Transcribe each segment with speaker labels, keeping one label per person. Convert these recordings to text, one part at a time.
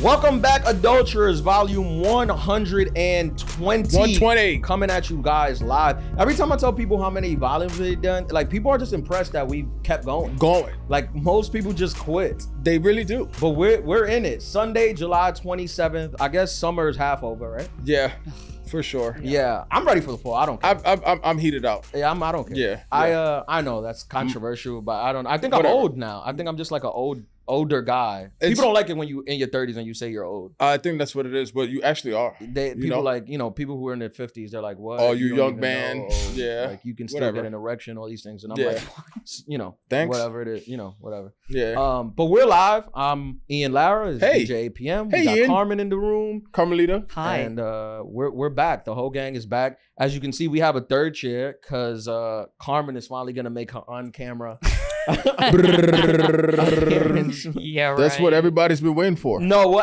Speaker 1: Welcome back, Adulterers, volume 120. Coming at you guys live. Every time I tell people how many volumes they've done, like, people are just impressed that we've kept going. Like, most people just quit.
Speaker 2: They really do.
Speaker 1: But we're in it. Sunday, July 27th. I guess summer is half over, right?
Speaker 2: Yeah. For sure.
Speaker 1: Yeah, I'm ready for the fall. I don't care.
Speaker 2: I'm heated out.
Speaker 1: Yeah, I don't care.
Speaker 2: Yeah.
Speaker 1: I know that's controversial, but I think I'm old now. I think I'm just like an older guy. People don't like it when you in your 30s and you say you're old.
Speaker 2: I think that's what it is, but you actually are.
Speaker 1: People like, people who are in their 50s, they're like, what?
Speaker 2: Oh, you young man. Yeah.
Speaker 1: Like, you can still get an erection, all these things. And I'm like,
Speaker 2: thanks.
Speaker 1: Whatever it is, whatever.
Speaker 2: Yeah.
Speaker 1: But we're live. I'm Ian Lara.
Speaker 2: Hey.
Speaker 1: DJ APM.
Speaker 2: Hey,
Speaker 1: we got
Speaker 2: Ian.
Speaker 1: Carmen in the room.
Speaker 2: Carmelita.
Speaker 3: Hi.
Speaker 1: And we're back. The whole gang is back. As you can see, we have a third chair because Carmen is finally going to make her on-camera.
Speaker 3: Yeah, right.
Speaker 2: That's what everybody's been waiting for.
Speaker 1: No, we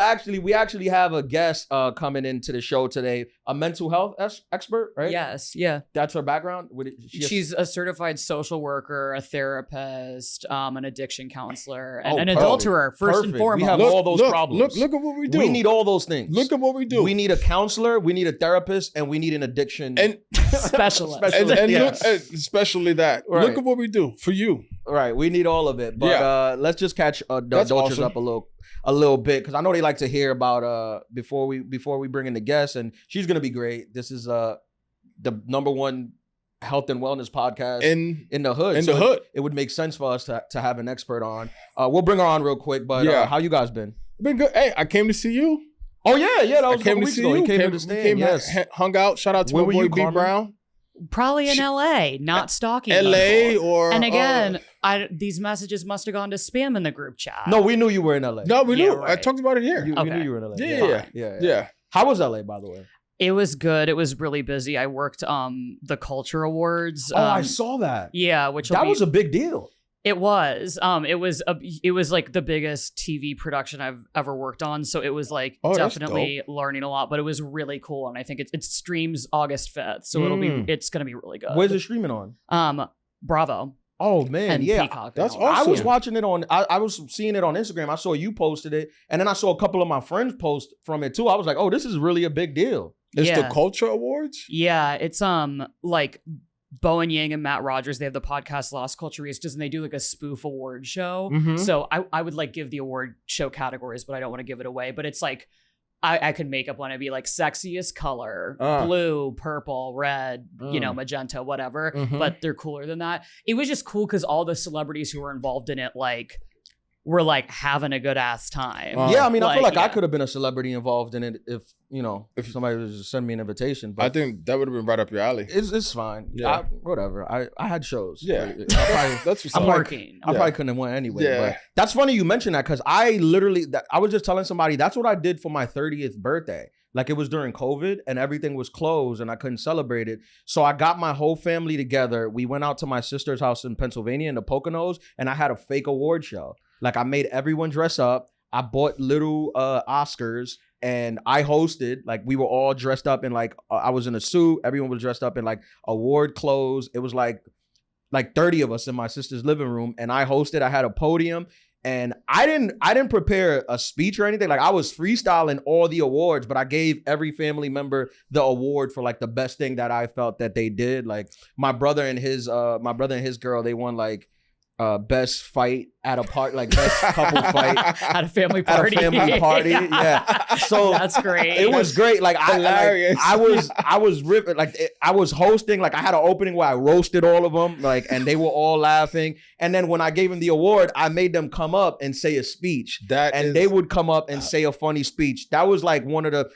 Speaker 1: actually have a guest coming into the show today, a mental health expert, right?
Speaker 3: Yes, yeah.
Speaker 1: That's her background?
Speaker 3: She's a certified social worker, a therapist, an addiction counselor, and an
Speaker 1: perfect.
Speaker 3: adulterer, first and foremost.
Speaker 1: We have all those problems.
Speaker 2: Look at what we do.
Speaker 1: We need all those things.
Speaker 2: Look at what we do.
Speaker 1: We need a counselor, we need a therapist, and we need an addiction
Speaker 2: and
Speaker 3: specialist.
Speaker 2: especially that.
Speaker 1: Right.
Speaker 2: Look at what we do for you.
Speaker 1: Right, we need all of it. But let's just catch the adulterers up a little bit, because I know they like to hear about before we bring in the guests, and she's gonna be great. This is the #1 health and wellness podcast in the hood. It would make sense for us to have an expert on. We'll bring her on real quick, but how you guys been?
Speaker 2: Been good. Hey, I came to see you.
Speaker 1: Oh yeah, that was a couple
Speaker 2: to
Speaker 1: weeks
Speaker 2: see
Speaker 1: ago.
Speaker 2: you.
Speaker 1: He came to the stand. Yes,
Speaker 2: hung out. Shout out to my boy B Brown.
Speaker 3: Probably in LA, not stalking
Speaker 2: LA
Speaker 3: people.
Speaker 2: or
Speaker 3: and again, these messages must have gone to spam in the group chat.
Speaker 1: No, we knew you were in LA.
Speaker 2: No, we knew.
Speaker 3: Right.
Speaker 2: I talked about it here.
Speaker 1: We knew you were in LA.
Speaker 2: Yeah.
Speaker 1: How was LA, by the way?
Speaker 3: It was good. It was really busy. I worked the Culture Awards.
Speaker 1: I saw that.
Speaker 3: Yeah, which
Speaker 1: was a big deal.
Speaker 3: It was. It was like the biggest TV production I've ever worked on. So it was like definitely learning a lot, but it was really cool. And I think it streams August 5th. So it's gonna be really good.
Speaker 1: Where's it streaming on?
Speaker 3: Bravo.
Speaker 1: Oh man,
Speaker 3: and
Speaker 1: yeah,
Speaker 3: Peacock.
Speaker 2: That's awesome.
Speaker 1: I was watching it on. I was seeing it on Instagram. I saw you posted it, and then I saw a couple of my friends post from it too. I was like, oh, this is really a big deal.
Speaker 2: It's the Culture Awards.
Speaker 3: Yeah, it's like Bowen Yang and Matt Rogers, they have the podcast Lost Culturistas, and they do like a spoof award show.
Speaker 1: Mm-hmm.
Speaker 3: So I would like give the award show categories, but I don't want to give it away. But it's like I could make up one. It'd be like sexiest color, blue, purple, red, magenta, whatever.
Speaker 1: Mm-hmm.
Speaker 3: But they're cooler than that. It was just cool because all the celebrities who were involved in it, like, were like having a good ass time.
Speaker 1: Yeah, I mean, I feel like I could have been a celebrity involved in it if somebody was to send me an invitation. But
Speaker 2: I think that would have been right up your alley.
Speaker 1: It's fine.
Speaker 2: Yeah.
Speaker 1: Whatever. I had shows.
Speaker 2: Yeah.
Speaker 1: That's what's
Speaker 3: I'm
Speaker 1: up.
Speaker 3: working.
Speaker 1: I probably couldn't have won anyway.
Speaker 2: Yeah.
Speaker 1: But that's funny you mentioned that, because I was just telling somebody that's what I did for my 30th birthday. Like, it was during COVID and everything was closed and I couldn't celebrate it. So I got my whole family together. We went out to my sister's house in Pennsylvania in the Poconos, and I had a fake award show. Like, I made everyone dress up. I bought little Oscars and I hosted. Like, we were all dressed up in like, I was in a suit. Everyone was dressed up in like award clothes. It was like 30 of us in my sister's living room, and I hosted. I had a podium. And I didn't prepare a speech or anything. Like, I was freestyling all the awards, but I gave every family member the award for like the best thing that I felt that they did. Like, my brother and his girl, they won like best fight at a party, like best couple fight
Speaker 3: at a family party.
Speaker 1: Yeah. So
Speaker 3: that's great.
Speaker 1: It was great. Like,
Speaker 2: hilarious.
Speaker 1: I was ripping. Like, I was hosting. Like, I had an opening where I roasted all of them. Like, and they were all laughing. And then when I gave them the award, I made them come up and say a speech. They would come up and say a funny speech. That was like one of the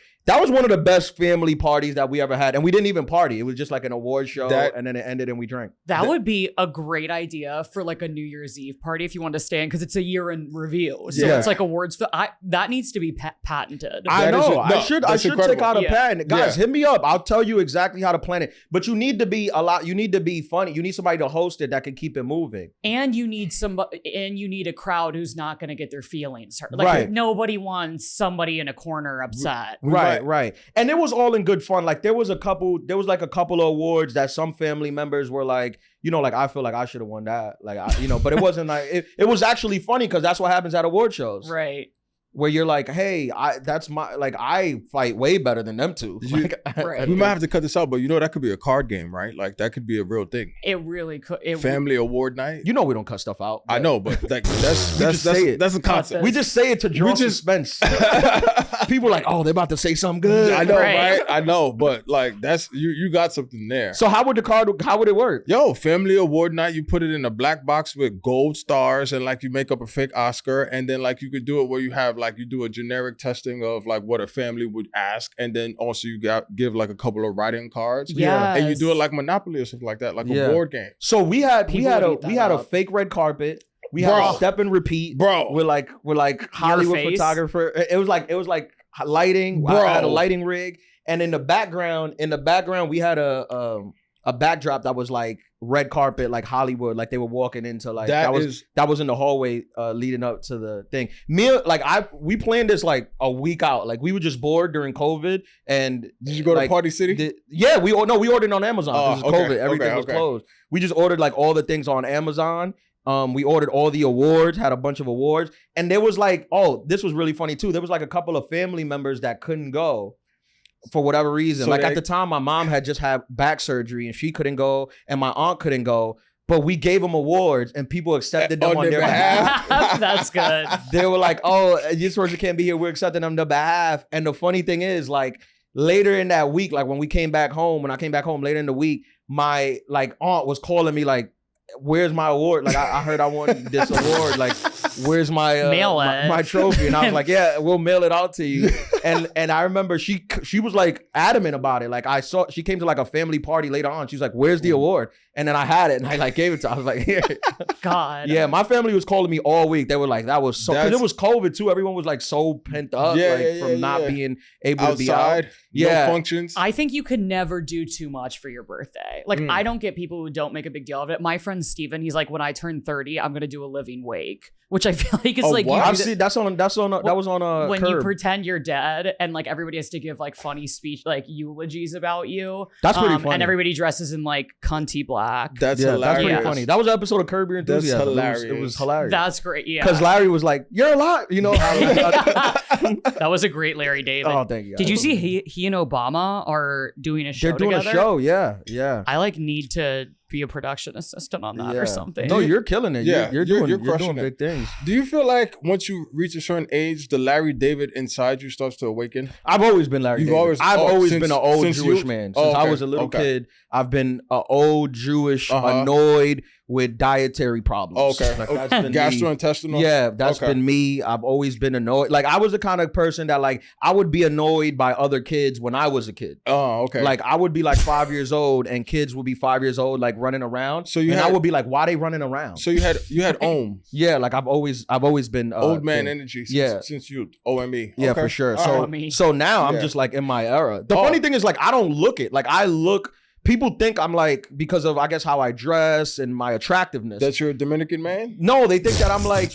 Speaker 1: best family parties that we ever had. And we didn't even party. It was just like an award show, and then it ended and we drank.
Speaker 3: That would be a great idea for like a New Year's Eve party if you want to stay in, because it's a year in review. So it's like awards. That needs to be patented.
Speaker 1: I know. I should take out a patent. Guys, hit me up. I'll tell you exactly how to plan it. But you need to be you need to be funny. You need somebody to host it that can keep it moving.
Speaker 3: And you need a crowd who's not going to get their feelings hurt. Like, nobody wants somebody in a corner upset.
Speaker 1: Right. And it was all in good fun. Like, there was a couple of awards that some family members were like, like, I feel like I should have won that. Like, but it wasn't like, it was actually funny because that's what happens at award shows.
Speaker 3: Right.
Speaker 1: where you're like, hey, I fight way better than them two.
Speaker 3: Right.
Speaker 2: We might have to cut this out, but that could be a card game, right? Like that could be a real thing.
Speaker 3: It really could.
Speaker 2: Family award night.
Speaker 1: You know we don't cut stuff out.
Speaker 2: I know, but that's a concept.
Speaker 1: We just say it to draw suspense. People are like, oh, they're about to say something good.
Speaker 2: I know, right? I know, but like that's you got something there.
Speaker 1: So how would it work?
Speaker 2: Yo, family award night, you put it in a black box with gold stars and like you make up a fake Oscar, and then like you could do it where you have like you do a generic testing of like what a family would ask, and then also you give like a couple of writing cards.
Speaker 3: Yeah.
Speaker 2: And you do it like Monopoly or something like that, like a board game.
Speaker 1: So we had a fake red carpet. We had a step and repeat,
Speaker 2: bro.
Speaker 1: With like Hollywood photographer. It was like lighting.
Speaker 2: Bro.
Speaker 1: I had a lighting rig, and in the background, we had a backdrop that was like red carpet, like Hollywood, like they were walking into like that was in the hallway leading up to the thing. We planned this like a week out. Like we were just bored during COVID. And
Speaker 2: did you go to Party City?
Speaker 1: We ordered on Amazon. This is COVID. Everything was closed. We just ordered like all the things on Amazon. We ordered all the awards, had a bunch of awards, and there was like, this was really funny too. There was like a couple of family members that couldn't go for whatever reason. So at the time, my mom had just had back surgery and she couldn't go, and my aunt couldn't go. But we gave them awards and people accepted them on their behalf.
Speaker 3: That's good.
Speaker 1: They were like, oh, this person can't be here. We're accepting them on their behalf. And the funny thing is, like, later in that week, like when I came back home later in the week, my like aunt was calling me like, where's my award? Like I heard I won this award. Like, where's my my trophy? And I was like, yeah, we'll mail it out to you. And I remember she was like adamant about it. Like she came to like a family party later on. She was like, where's the award? And then I had it and I like gave it to her. I was like, here.
Speaker 3: God.
Speaker 1: Yeah, my family was calling me all week. They were like, that was so, because it was COVID too. Everyone was like so pent up from not being able to be out.
Speaker 2: No functions.
Speaker 3: I think you could never do too much for your birthday. Like I don't get people who don't make a big deal of it. My friend Steven, he's like, when I turn 30, I'm gonna do a living wake, which I feel like is like
Speaker 1: I've seen that was on a
Speaker 3: when
Speaker 1: Curb.
Speaker 3: you pretend you're dead and like everybody has to give like funny speech, like eulogies about you.
Speaker 1: That's pretty funny.
Speaker 3: And everybody dresses in like cunty black.
Speaker 2: That's hilarious.
Speaker 1: That's pretty funny. That was an episode of Curb Your Enthusiasm.
Speaker 2: That's hilarious.
Speaker 1: It was hilarious.
Speaker 3: That's great. Yeah.
Speaker 1: Because Larry was like, "You're alive," you know.
Speaker 3: That was a great Larry David.
Speaker 1: Oh, thank you.
Speaker 3: Did you see he and Obama are doing a show
Speaker 1: together? They're doing a show. Yeah.
Speaker 3: I like need to be a production assistant on that or something.
Speaker 1: No, you're killing it.
Speaker 2: Yeah,
Speaker 1: you're doing big things.
Speaker 2: Do you feel like once you reach a certain age, the Larry David inside you starts to awaken?
Speaker 1: I've always been Larry David. I've always been an old Jewish man. Since I was a little kid, I've been an old Jewish, annoyed with dietary problems.
Speaker 2: Okay.
Speaker 1: Like, that's been
Speaker 2: gastrointestinal?
Speaker 1: Yeah, that's been me. I've always been annoyed. Like, I was the kind of person that, like, I would be annoyed by other kids when I was a kid.
Speaker 2: Oh, okay.
Speaker 1: Like, I would be like 5 years old and kids would be 5 years old, like running around. So I would be like, why are they running around?
Speaker 2: So you had OM.
Speaker 1: Yeah, like I've always been
Speaker 2: old man energy since you OME.
Speaker 1: Yeah, for sure. So now I'm just like in my era. The funny thing is, like, I don't look it. Like, people think I'm like, because of, I guess, how I dress and my attractiveness.
Speaker 2: That you're a Dominican man?
Speaker 1: No, they think that I'm like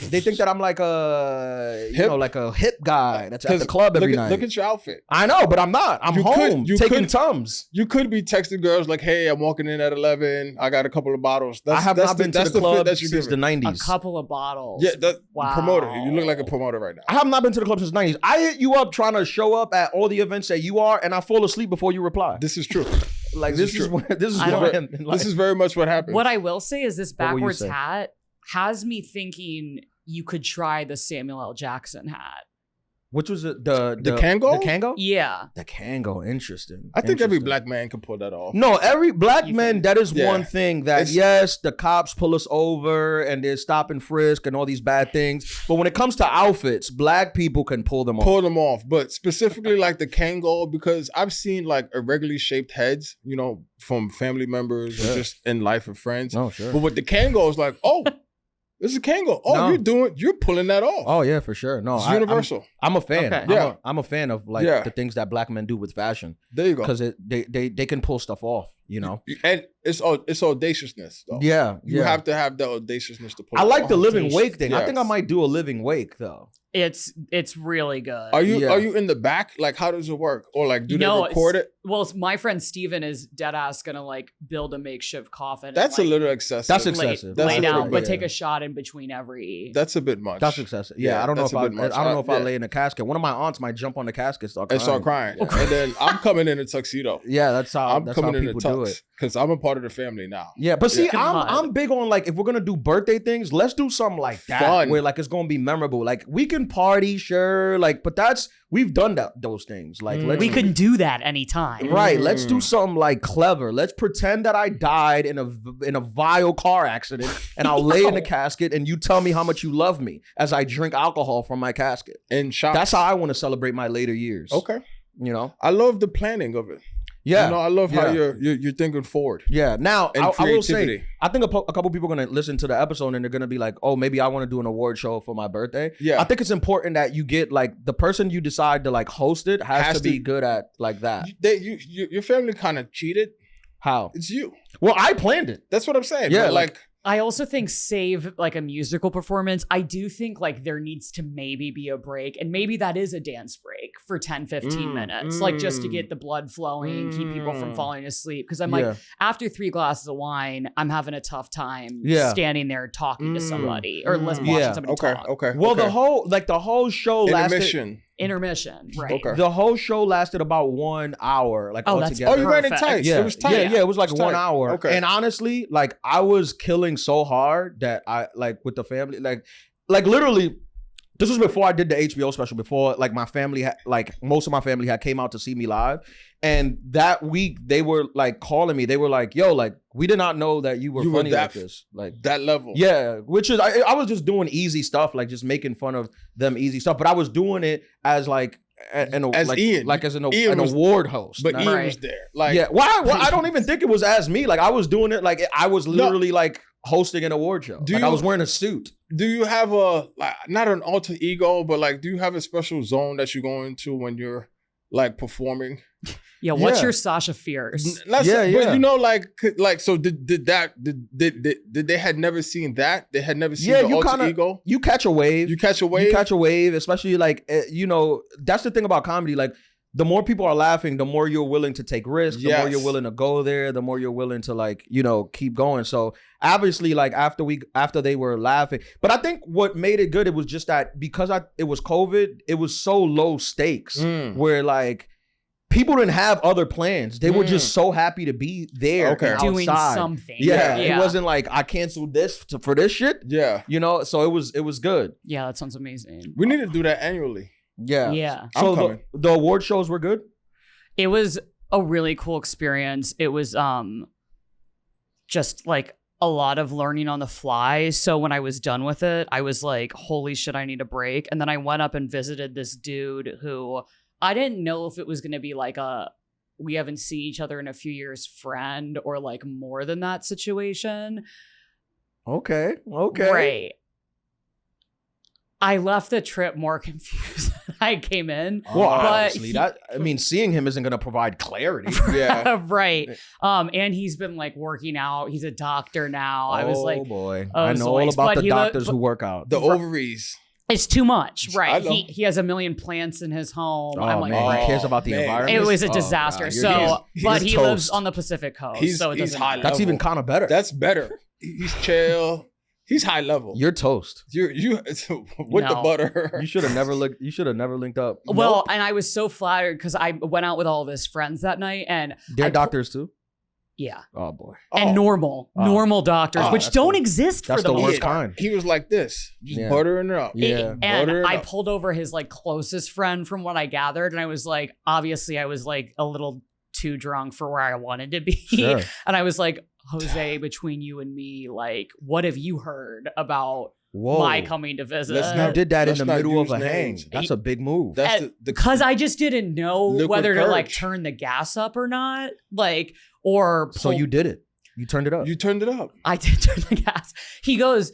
Speaker 1: a, like a hip guy that's at the club every night.
Speaker 2: Look at your outfit.
Speaker 1: I know, but I'm not. I'm home taking Tums.
Speaker 2: You could be texting girls like, hey, I'm walking in at 11. I got a couple of bottles.
Speaker 1: I have not been to the club since the 90s.
Speaker 3: A couple of bottles.
Speaker 2: Yeah, promoter. You look like a promoter right now.
Speaker 1: I have not been to the club since the 90s. I hit you up trying to show up at all the events that you are, and I fall asleep before you reply.
Speaker 2: This is true.
Speaker 1: Like this is
Speaker 2: very much what happens.
Speaker 3: What I will say is this backwards hat has me thinking you could try the Samuel L. Jackson hat.
Speaker 1: Which was the
Speaker 2: Kango?
Speaker 1: The Kango?
Speaker 3: Yeah.
Speaker 1: The Kango, interesting.
Speaker 2: I think every black man can pull that off.
Speaker 1: No, every black man, that is one thing that, yes, the cops pull us over and they're stop and frisk and all these bad things. But when it comes to outfits, black people can pull them off.
Speaker 2: But specifically like the Kango, because I've seen like irregularly shaped heads, from family members or just in life of friends.
Speaker 1: Oh, sure.
Speaker 2: But with the Kango, it's like, oh, this is a Kango. Oh, no. You're pulling that off.
Speaker 1: Oh yeah, for sure. No,
Speaker 2: it's universal.
Speaker 1: I'm a fan.
Speaker 2: Okay.
Speaker 1: I'm a fan of like the things that black men do with fashion.
Speaker 2: There you go.
Speaker 1: Because they can pull stuff off,
Speaker 2: And it's audaciousness though.
Speaker 1: Yeah.
Speaker 2: You have to have the audaciousness to pull
Speaker 1: I
Speaker 2: it
Speaker 1: like
Speaker 2: off.
Speaker 1: the living wake thing. I
Speaker 2: Yes.
Speaker 1: think I might do a living wake though.
Speaker 3: It's really good.
Speaker 2: Are you
Speaker 1: Yeah.
Speaker 2: are you in the back? Like, how does it work? Or like, do
Speaker 3: No,
Speaker 2: they record it?
Speaker 3: Well, my friend Steven is dead ass gonna like build a makeshift coffin.
Speaker 2: That's
Speaker 3: and,
Speaker 2: a little excessive.
Speaker 1: That's
Speaker 3: lay,
Speaker 1: excessive.
Speaker 2: That's
Speaker 3: lay
Speaker 2: a little
Speaker 3: down, but
Speaker 2: bit.
Speaker 3: take a shot in between every.
Speaker 2: That's a bit much.
Speaker 1: That's excessive. Yeah, I don't know
Speaker 2: that's
Speaker 1: if
Speaker 2: a
Speaker 1: I
Speaker 2: bit much.
Speaker 1: don't know if I
Speaker 2: Yeah.
Speaker 1: lay in a casket. One of my aunts might jump on the casket, start
Speaker 2: And
Speaker 1: crying.
Speaker 2: start crying.
Speaker 1: Yeah.
Speaker 2: And then I'm coming in a tuxedo.
Speaker 1: Yeah, that's how
Speaker 2: I'm coming in a
Speaker 1: people do it.
Speaker 2: tux because I'm a part of the family now.
Speaker 1: Yeah, but see,
Speaker 3: God.
Speaker 1: I'm big on like if we're gonna do birthday things, let's do something like that
Speaker 2: Fun.
Speaker 1: where like it's gonna be memorable. Like we can party, sure, like, but we've done those things. Like let's
Speaker 3: we can do that anytime.
Speaker 1: right. Let's do something like clever. Let's pretend that I died in a vile car accident, and I'll lay in the casket, and you tell me how much you love me as I drink alcohol from my casket.
Speaker 2: And shots.
Speaker 1: That's how I want to celebrate my later years.
Speaker 2: Okay.
Speaker 1: You know.
Speaker 2: I love the planning of it.
Speaker 1: Yeah.
Speaker 2: You know, I love how
Speaker 1: Yeah.
Speaker 2: you're thinking forward.
Speaker 1: Yeah. Now,
Speaker 2: And
Speaker 1: I will say,
Speaker 2: creativity.
Speaker 1: I think a couple people are going to listen to the episode and they're going to be like, oh, maybe I want to do an award show for my birthday.
Speaker 2: Yeah.
Speaker 1: I think it's important that you get like the person you decide to like host it has to be good at like that.
Speaker 2: Your family kind of cheated.
Speaker 1: How?
Speaker 2: It's you.
Speaker 1: Well, I planned it.
Speaker 2: That's what I'm saying.
Speaker 1: Yeah,
Speaker 2: But, like
Speaker 3: I also think save like a musical performance. I do think like there needs to maybe be a break, and maybe that is a dance break for 10, 15 minutes, like just to get the blood flowing, keep people from falling asleep. Because I'm like, after 3 glasses of wine, I'm having a tough time standing there talking to somebody or watching somebody talk.
Speaker 2: Okay.
Speaker 1: Well, the whole show lasted.
Speaker 3: Intermission, right?
Speaker 2: Okay.
Speaker 1: The whole show lasted about 1 hour, like
Speaker 3: Oh, that's
Speaker 1: altogether.
Speaker 2: Oh, you ran it
Speaker 3: Perfect.
Speaker 2: tight.
Speaker 1: Yeah,
Speaker 2: It was tight.
Speaker 1: Yeah, it was like
Speaker 2: It's
Speaker 1: 1
Speaker 2: tight.
Speaker 1: hour.
Speaker 2: Okay.
Speaker 1: And honestly, like I was killing so hard that I like with the family, like literally, this was before I did the HBO special. Before like my family had, like most of my family had came out to see me live, and that week they were like calling me. They were like, "Yo, like we did not know that you were funny like this." Like
Speaker 2: that level.
Speaker 1: yeah, which is I was just doing easy stuff, like just making fun of them easy stuff, but I was doing it as like.
Speaker 2: Ian.
Speaker 1: Like as an
Speaker 2: Ian was,
Speaker 1: award host.
Speaker 2: But
Speaker 1: not-
Speaker 2: Ian
Speaker 3: Right.
Speaker 2: was there. Like
Speaker 1: yeah, well, I don't even think it was as me. Like I was doing it like I was literally like hosting an award show. Like I was wearing a suit.
Speaker 2: Do you have a like not an alter ego, but like do you have a special zone that you go into when you're like performing?
Speaker 3: Yeah, what's
Speaker 1: Yeah.
Speaker 3: your Sasha Fierce?
Speaker 2: But
Speaker 1: Yeah.
Speaker 2: you know, like so did they had never seen that? They had never seen
Speaker 1: Yeah,
Speaker 2: the
Speaker 1: you
Speaker 2: alter
Speaker 1: kinda-
Speaker 2: ego?
Speaker 1: You catch a wave.
Speaker 2: You catch a wave?
Speaker 1: You catch a wave, especially like you know, that's the thing about comedy. Like the more people are laughing, the more you're willing to take risks, the more
Speaker 2: Yes.
Speaker 1: you're willing to go there, the more you're willing to like, you know, keep going. So obviously, like after they were laughing, but I think what made it good, it was just that because it was COVID, it was so low stakes where like people didn't have other plans. They were just so happy to be there,
Speaker 2: Okay.
Speaker 1: and
Speaker 3: Doing
Speaker 1: outside.
Speaker 3: something.
Speaker 1: Yeah, it wasn't like I canceled this for this shit.
Speaker 2: Yeah.
Speaker 1: You know, so it was good.
Speaker 3: Yeah, that sounds amazing.
Speaker 2: We need to do that annually.
Speaker 1: Yeah.
Speaker 3: Yeah.
Speaker 1: So
Speaker 2: I'm coming.
Speaker 1: the award shows were good.
Speaker 3: It was a really cool experience. It was just like a lot of learning on the fly. So when I was done with it, I was like, holy shit, I need a break. And then I went up and visited this dude who I didn't know if it was going to be like a we haven't seen each other in a few years friend or like more than that situation.
Speaker 1: Okay.
Speaker 3: Right. I left the trip more confused than I came in.
Speaker 1: Well,
Speaker 3: But
Speaker 1: obviously, seeing him isn't going to provide clarity.
Speaker 2: Yeah.
Speaker 3: right. And he's been like working out. He's a doctor now. I was like,
Speaker 1: boy,
Speaker 3: oh,
Speaker 1: I know all
Speaker 3: zoinks.
Speaker 1: about
Speaker 3: But
Speaker 1: the doctors who work out.
Speaker 2: The ovaries.
Speaker 3: it's too much.
Speaker 2: I
Speaker 3: Right.
Speaker 2: know.
Speaker 3: He has a million plants in his home.
Speaker 1: Oh
Speaker 3: I'm like,
Speaker 1: man,
Speaker 3: right.
Speaker 1: he cares about the
Speaker 2: man.
Speaker 1: environment.
Speaker 3: It was a
Speaker 1: Oh,
Speaker 3: disaster.
Speaker 1: God,
Speaker 3: So,
Speaker 2: he's
Speaker 3: but he lives
Speaker 1: toast.
Speaker 3: on the Pacific coast.
Speaker 2: He's
Speaker 3: so it doesn't
Speaker 2: high
Speaker 3: matter.
Speaker 1: That's
Speaker 2: level.
Speaker 1: even kind of better.
Speaker 2: That's better. He's chill. He's high level.
Speaker 1: You're toast.
Speaker 2: You with the
Speaker 3: No.
Speaker 2: butter.
Speaker 1: You should have never looked. You should have never linked up.
Speaker 3: Well, and I was so flattered because I went out with all of his friends that night, and
Speaker 1: They're
Speaker 3: I
Speaker 1: doctors too.
Speaker 3: yeah,
Speaker 1: Oh boy,
Speaker 3: and normal doctors,
Speaker 1: Oh,
Speaker 3: which
Speaker 1: that's
Speaker 3: don't
Speaker 1: the-
Speaker 3: exist for
Speaker 1: that's
Speaker 3: the
Speaker 1: the
Speaker 3: most
Speaker 1: worst
Speaker 3: part.
Speaker 1: kind.
Speaker 2: He was like this, just
Speaker 1: Yeah.
Speaker 2: buttering it up.
Speaker 1: Yeah.
Speaker 3: And
Speaker 2: Butter it
Speaker 3: I
Speaker 2: up.
Speaker 3: pulled over his like closest friend from what I gathered, and I was like, obviously, I was like a little too drunk for where I wanted to be,
Speaker 1: Sure.
Speaker 3: and I was like, Jose, between you and me, like, what have you heard about
Speaker 1: Whoa.
Speaker 3: my coming to visit?
Speaker 2: Let's
Speaker 1: You did that in
Speaker 2: Let's
Speaker 1: the
Speaker 2: not
Speaker 1: middle of
Speaker 2: use
Speaker 1: a hang.
Speaker 2: names.
Speaker 1: That's a big move.
Speaker 2: That's the
Speaker 3: Because I just didn't know
Speaker 2: Liquid
Speaker 3: whether to like
Speaker 2: courage.
Speaker 3: turn the gas up or not, like, or
Speaker 1: So you did it. You turned it up.
Speaker 2: you turned it up.
Speaker 3: I did turn the gas. He goes,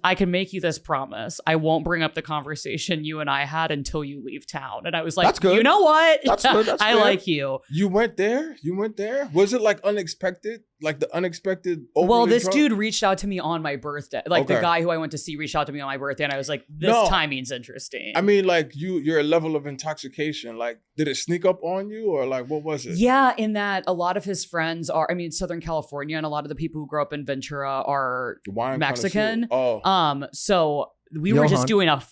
Speaker 3: I can make you this promise. I won't bring up the conversation you and I had until you leave town. And I was like,
Speaker 1: That's good.
Speaker 3: You know what?
Speaker 1: That's good. That's
Speaker 3: I
Speaker 1: fair.
Speaker 3: like you.
Speaker 2: You went there. You went there. Was it like unexpected? like the unexpected.
Speaker 3: Well, this
Speaker 2: drunk?
Speaker 3: dude reached out to me on my birthday. Like the
Speaker 2: Okay.
Speaker 3: guy who I went to see reached out to me on my birthday, and I was like, "This
Speaker 2: No.
Speaker 3: timing's interesting."
Speaker 2: I mean, like your level of intoxication. Like, did it sneak up on you, or like what was it?
Speaker 3: yeah, in that a lot of his friends are, Southern California, and a lot of the people who grew up in Ventura are
Speaker 2: Wine
Speaker 3: Mexican.
Speaker 2: connoisseur. Oh,
Speaker 3: So we were
Speaker 1: Johan.
Speaker 3: just doing a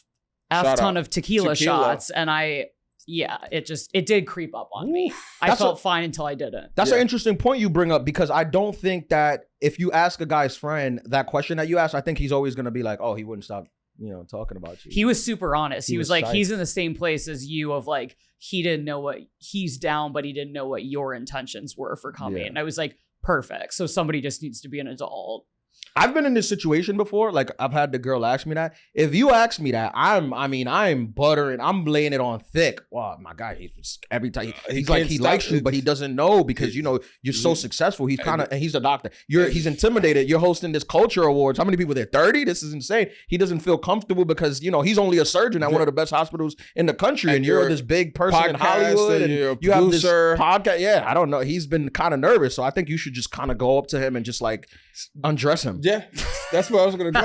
Speaker 2: Shout
Speaker 3: ton
Speaker 2: out.
Speaker 3: of tequila shots, and it did creep up on me. I
Speaker 1: That's
Speaker 3: felt fine until I didn't.
Speaker 1: That's
Speaker 2: Yeah.
Speaker 1: an interesting point you bring up, because I don't think that if you ask a guy's friend that question that you asked, I think he's always going to be like, oh, he wouldn't stop, talking about you.
Speaker 3: He was super honest. He was like,
Speaker 1: psyched.
Speaker 3: he's in the same place as you of like, he didn't know what he's down, but he didn't know what your intentions were for coming.
Speaker 1: Yeah.
Speaker 3: And I was like, perfect. So somebody just needs to be an adult.
Speaker 1: I've been in this situation before. Like, I've had the girl ask me that. If you ask me that, I'm buttering. I'm laying it on thick. Wow, my guy, every time he's like, he likes you, but he doesn't know because you're so successful. He's kind of, and he's a doctor. He's intimidated. You're hosting this culture awards. How many people there? 30? This is insane. He doesn't feel comfortable because he's only a surgeon at one of the best hospitals in the country, and you're this big person in Hollywood, and
Speaker 2: you're a
Speaker 1: you have this
Speaker 2: producer.
Speaker 1: podcast. Yeah, I don't know. He's been kind of nervous, so I think you should just kind of go up to him and just like undress him.
Speaker 2: Yeah, that's where I was gonna go.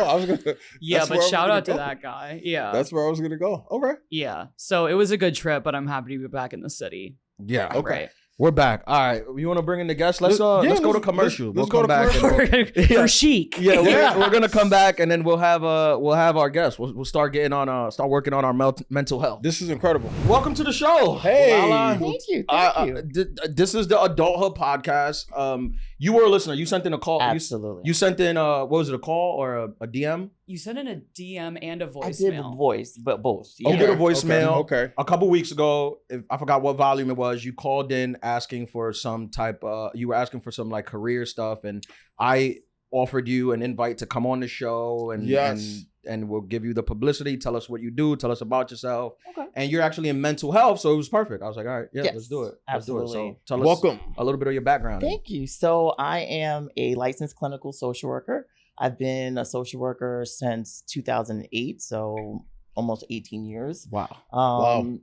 Speaker 3: Yeah,
Speaker 2: that's
Speaker 3: but
Speaker 2: where I was
Speaker 3: shout
Speaker 2: gonna
Speaker 3: out to
Speaker 2: go.
Speaker 3: that guy. Yeah.
Speaker 2: That's where I was gonna go. Okay.
Speaker 3: Yeah. So it was a good trip, but I'm happy to be back in the city.
Speaker 1: Yeah.
Speaker 2: Okay.
Speaker 3: Right.
Speaker 1: We're back. All right. You want to bring in the guests? Let's go to commercial.
Speaker 2: let's
Speaker 1: We'll
Speaker 2: go
Speaker 1: come
Speaker 2: to
Speaker 1: back.
Speaker 2: commercial.
Speaker 3: For chic.
Speaker 1: Yeah, we're gonna come back, and then we'll have our guests. We'll start getting on start working on our mental health.
Speaker 2: This is incredible.
Speaker 1: Welcome to the show.
Speaker 2: Hey.
Speaker 1: Lala.
Speaker 4: Thank you. Thank you.
Speaker 1: This is the Adulthood podcast. You were a listener. You sent in a call.
Speaker 4: Absolutely.
Speaker 1: You sent in what was it, a call or a DM?
Speaker 3: You sent in a DM and a voicemail.
Speaker 4: I did a voice, but both.
Speaker 1: Oh, you did a
Speaker 2: Okay,
Speaker 1: voicemail.
Speaker 2: Okay.
Speaker 1: A couple weeks ago, I forgot what volume it was, you called in asking for some type you were asking for some like career stuff, and I offered you an invite to come on the show, and
Speaker 2: Yes.
Speaker 1: and we'll give you the publicity, tell us what you do, tell us about yourself.
Speaker 4: Okay.
Speaker 1: And you're actually in mental health, so it was perfect. I was like, all right, yeah,
Speaker 4: Yes,
Speaker 1: let's do it. Let's do it.
Speaker 4: absolutely.
Speaker 1: So tell us
Speaker 2: Welcome.
Speaker 1: a little bit of your background.
Speaker 4: Thank you. So I am a licensed clinical social worker. I've been a social worker since 2008, so almost 18 years.
Speaker 1: Wow.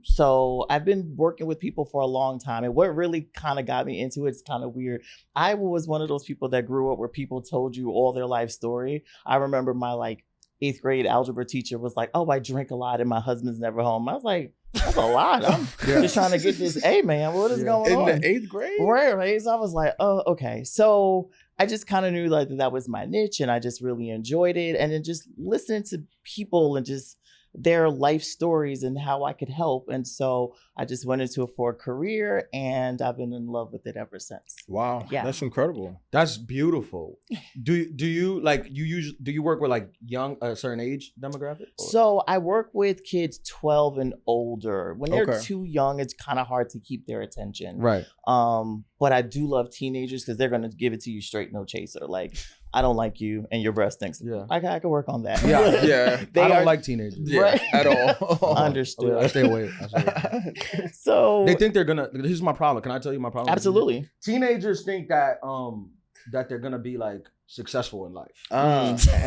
Speaker 4: So I've been working with people for a long time. And what really kind of got me into it's kind of weird. I was one of those people that grew up where people told you all their life story. I remember my 8th grade algebra teacher was like, "Oh, I drink a lot and my husband's never home." I was like, that's a lot. I'm just trying to get this A, man. What is going on?
Speaker 2: In the 8th grade?
Speaker 4: Right. So I was like, oh, okay. So I just kind of knew that was my niche, and I just really enjoyed it. And then just listening to people and just their life stories and how I could help. And so I just went into it for a career, and I've been in love with it ever since.
Speaker 2: Wow.
Speaker 4: Yeah.
Speaker 2: That's incredible.
Speaker 1: That's beautiful. Do you do you work with like young a certain age demographic? Or-
Speaker 4: So I work with kids 12 and older. When they're
Speaker 2: Okay.
Speaker 4: too young, it's kind of hard to keep their attention.
Speaker 1: Right.
Speaker 4: But I do love teenagers because they're gonna give it to you straight, no chaser. Like, I don't like you and your breast stinks.
Speaker 1: Yeah.
Speaker 4: I can work on that.
Speaker 1: Yeah.
Speaker 2: Yeah.
Speaker 4: They
Speaker 1: I don't
Speaker 4: are
Speaker 1: like teenagers.
Speaker 2: Yeah.
Speaker 4: Right.
Speaker 2: At all.
Speaker 4: understood.
Speaker 1: I stay away.
Speaker 4: So
Speaker 1: They think they're gonna. This is my problem. Can I tell you my problem?
Speaker 4: absolutely.
Speaker 1: Teenagers think that that they're gonna be like successful in life,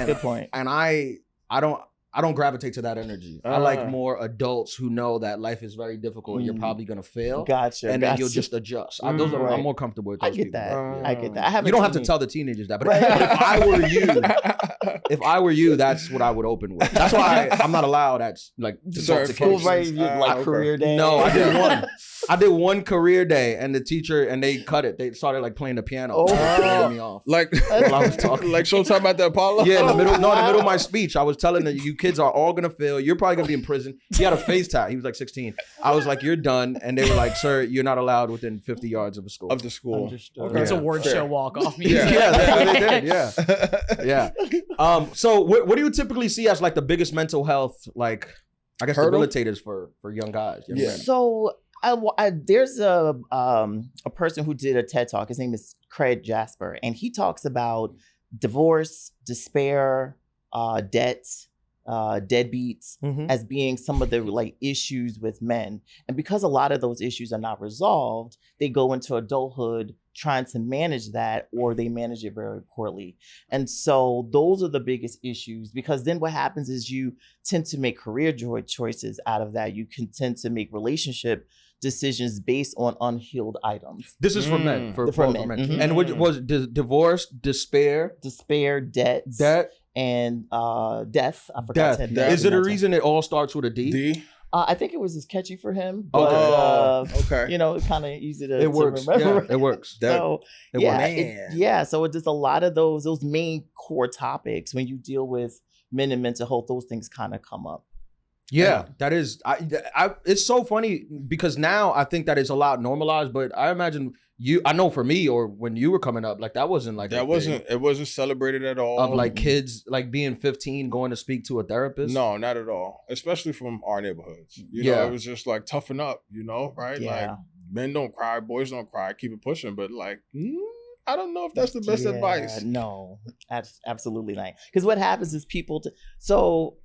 Speaker 4: Good point.
Speaker 1: and I don't gravitate to that energy. I like more adults who know that life is very difficult and you're probably gonna fail,
Speaker 4: Gotcha.
Speaker 1: and then
Speaker 4: gotcha.
Speaker 1: you'll just adjust. I'm
Speaker 4: Right.
Speaker 1: more comfortable with
Speaker 4: I
Speaker 1: those
Speaker 4: get
Speaker 1: people.
Speaker 4: that. I get that. I have
Speaker 1: You don't have to tell the teenagers that, but
Speaker 4: Right.
Speaker 1: if I were you, if I were you, that's what I would open with. That's why I'm not allowed at like to talk to
Speaker 4: School
Speaker 1: kids.
Speaker 4: right,
Speaker 2: Okay.
Speaker 4: career day.
Speaker 1: No, I did one. I did one career day, and the teacher and they cut it. They started like playing the piano.
Speaker 4: Oh.
Speaker 1: They cut me off.
Speaker 2: Like,
Speaker 1: While I was talking.
Speaker 2: like Showtime at the Apollo?
Speaker 1: Yeah, in the middle. No, in the middle of my speech, I was telling them, you kids are all gonna fail. You're probably gonna be in prison. He had a face tat. He was like 16. I was like, you're done. And they were like, sir, you're not allowed within 50 yards of a school.
Speaker 2: Of the school.
Speaker 4: Understood.
Speaker 3: It's
Speaker 1: Yeah.
Speaker 3: award
Speaker 2: Fair.
Speaker 3: show walk off
Speaker 2: Yeah.
Speaker 3: music.
Speaker 1: Yeah, that's what they did. Yeah, yeah. So what do you typically see as like the biggest mental health, like I guess
Speaker 2: Hurdle?
Speaker 1: debilitators for young guys? Young
Speaker 2: Yeah.
Speaker 1: men?
Speaker 4: So there's a person who did a TED Talk. His name is Craig Jasper, and he talks about divorce, despair, debt, deadbeats as being some of the like issues with men. And because a lot of those issues are not resolved, they go into adulthood trying to manage that, or they manage it very poorly. And so those are the biggest issues, because then what happens is you tend to make career choices out of that. You can tend to make relationship decisions based on unhealed items.
Speaker 1: This is for men. For men.
Speaker 4: Mm-hmm.
Speaker 1: And what was divorce, despair,
Speaker 4: debt, and death. I forgot to mention.
Speaker 1: Is it a reason it all starts with a D?
Speaker 2: D?
Speaker 4: I think it was just catchy for him, but
Speaker 2: okay.
Speaker 4: You know, it's kind of easy to
Speaker 1: works.
Speaker 4: remember.
Speaker 1: Yeah, it works.
Speaker 4: So so it's just a lot of those main core topics when you deal with men and mental health. Those things kind of come up.
Speaker 1: Yeah, that is. It's so funny because now I think that it's a lot normalized, but I imagine I know for me, or when you were coming up, like that wasn't like
Speaker 2: it wasn't celebrated at all.
Speaker 1: Of like kids like being 15 going to speak to a therapist.
Speaker 2: No, not at all. Especially from our neighborhoods. You know, it was just like toughen up, you know, right?
Speaker 4: Yeah.
Speaker 2: Like men don't cry, boys don't cry, keep it pushing. But like, I don't know if that's the best advice.
Speaker 4: No, absolutely not. Because what happens is so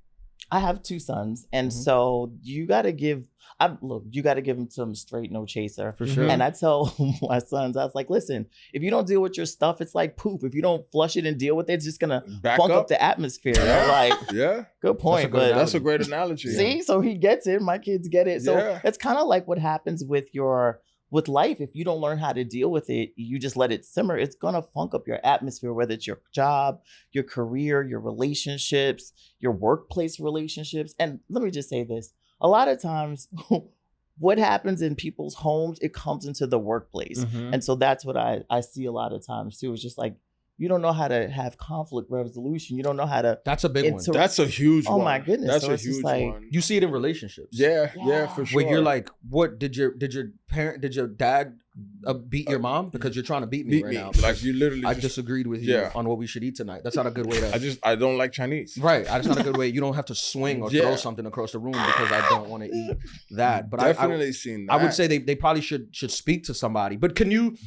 Speaker 4: I have 2 sons, and so you got to give them some straight, no chaser. For sure. And I tell my sons, I was like, listen, if you don't deal with your stuff, it's like poop. If you don't flush it and deal with it, it's just going to funk up the atmosphere.
Speaker 2: Yeah.
Speaker 4: Like, good point.
Speaker 2: That's a great analogy.
Speaker 4: See, so he gets it. My kids get it. So it's kind of like what happens with life. If you don't learn how to deal with it, you just let it simmer, it's going to funk up your atmosphere, whether it's your job, your career, your relationships, your workplace relationships. And let me just say this. A lot of times what happens in people's homes, it comes into the workplace. And so that's what I see a lot of times too. It's just like, you don't know how to have conflict resolution. You don't know how to.
Speaker 1: That's a big one.
Speaker 2: That's a huge one.
Speaker 4: Oh my goodness.
Speaker 2: That's
Speaker 4: so
Speaker 2: a huge one.
Speaker 1: You see it in relationships.
Speaker 2: Yeah, for sure.
Speaker 1: Where you're like, what did your dad beat your mom because you're trying to beat me now?
Speaker 2: Like you literally.
Speaker 1: I disagreed with you on what we should eat tonight. That's not a good way to.
Speaker 2: I don't like Chinese.
Speaker 1: Right. That's not a good way. You don't have to swing or throw something across the room because I don't want to eat that. But
Speaker 2: definitely seen that.
Speaker 1: I would say they probably should speak to somebody. But can you?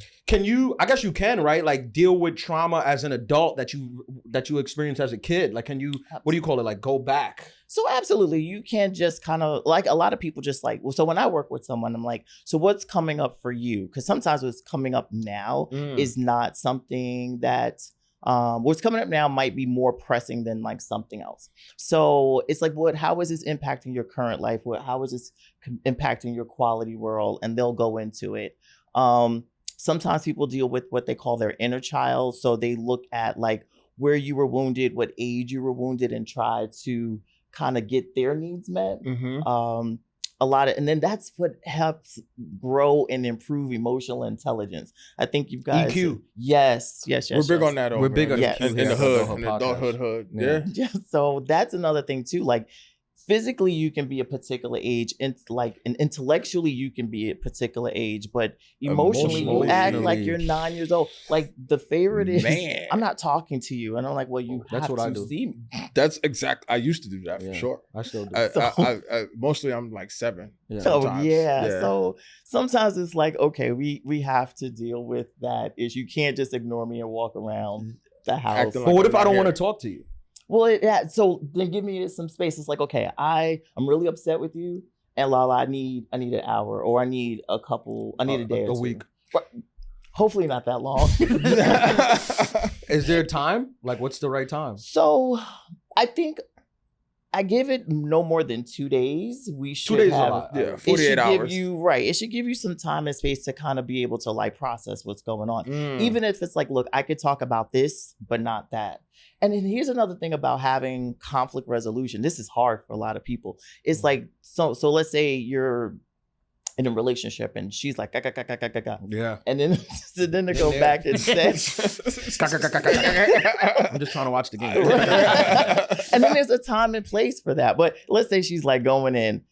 Speaker 1: I guess you can, right? Like deal with trauma as an adult that you experienced as a kid. Like, can you? What do you call it? Like, go back.
Speaker 4: So absolutely, you can't just kind of like a lot of people just like, well, so when I work with someone, I'm like, so what's coming up for you? Because sometimes what's coming up now is not something that, what's coming up now might be more pressing than like something else. So it's like, how is this impacting your current life? How is this impacting your quality world? And they'll go into it. Sometimes people deal with what they call their inner child. So they look at like where you were wounded, what age you were wounded, and try to kind of get their needs met. And then that's what helps grow and improve emotional intelligence. I think you've got
Speaker 1: EQ.
Speaker 4: Yes.
Speaker 2: We're big on that.
Speaker 1: We're big on
Speaker 4: EQ
Speaker 2: in the hood, in the adulthood hood. Yeah.
Speaker 4: So that's another thing too. Like physically, you can be a particular age, and intellectually, you can be a particular age, but emotionally, you act like you're 9 years old. Like the favorite is, I'm not talking to you, and I'm like, well, you
Speaker 1: that's
Speaker 4: have
Speaker 1: what
Speaker 4: to
Speaker 1: I do.
Speaker 4: see me.
Speaker 2: That's exact. I used to do that for sure.
Speaker 1: I still do.
Speaker 2: I mostly I'm like 7.
Speaker 1: Yeah.
Speaker 4: So sometimes it's like, okay, we have to deal with that issue. You can't just ignore me and walk around the house.
Speaker 1: But what if I don't want to talk to you?
Speaker 4: Well, so then give me some space. It's like, okay, I'm really upset with you, and Lala, I need an hour, or I need a day or
Speaker 1: a
Speaker 4: 2.
Speaker 1: week.
Speaker 4: But hopefully not that long.
Speaker 1: Is there time? Like, what's the right time?
Speaker 4: So I think I give it no more than 2 days. We should
Speaker 1: 2 days
Speaker 4: have,
Speaker 1: a lot.
Speaker 2: Yeah, 48 hours.
Speaker 4: It should give you some time and space to kind of be able to like process what's going on. Even if it's like, look, I could talk about this, but not that. And then here's another thing about having conflict resolution. This is hard for a lot of people. It's like, so let's say you're in a relationship and she's like, ga, ga, ga, ga, ga, ga, ga.
Speaker 1: Yeah.
Speaker 4: And then, so then to go back and say,
Speaker 1: I'm just trying to watch the game.
Speaker 4: And then there's a time and place for that. But let's say she's like going in.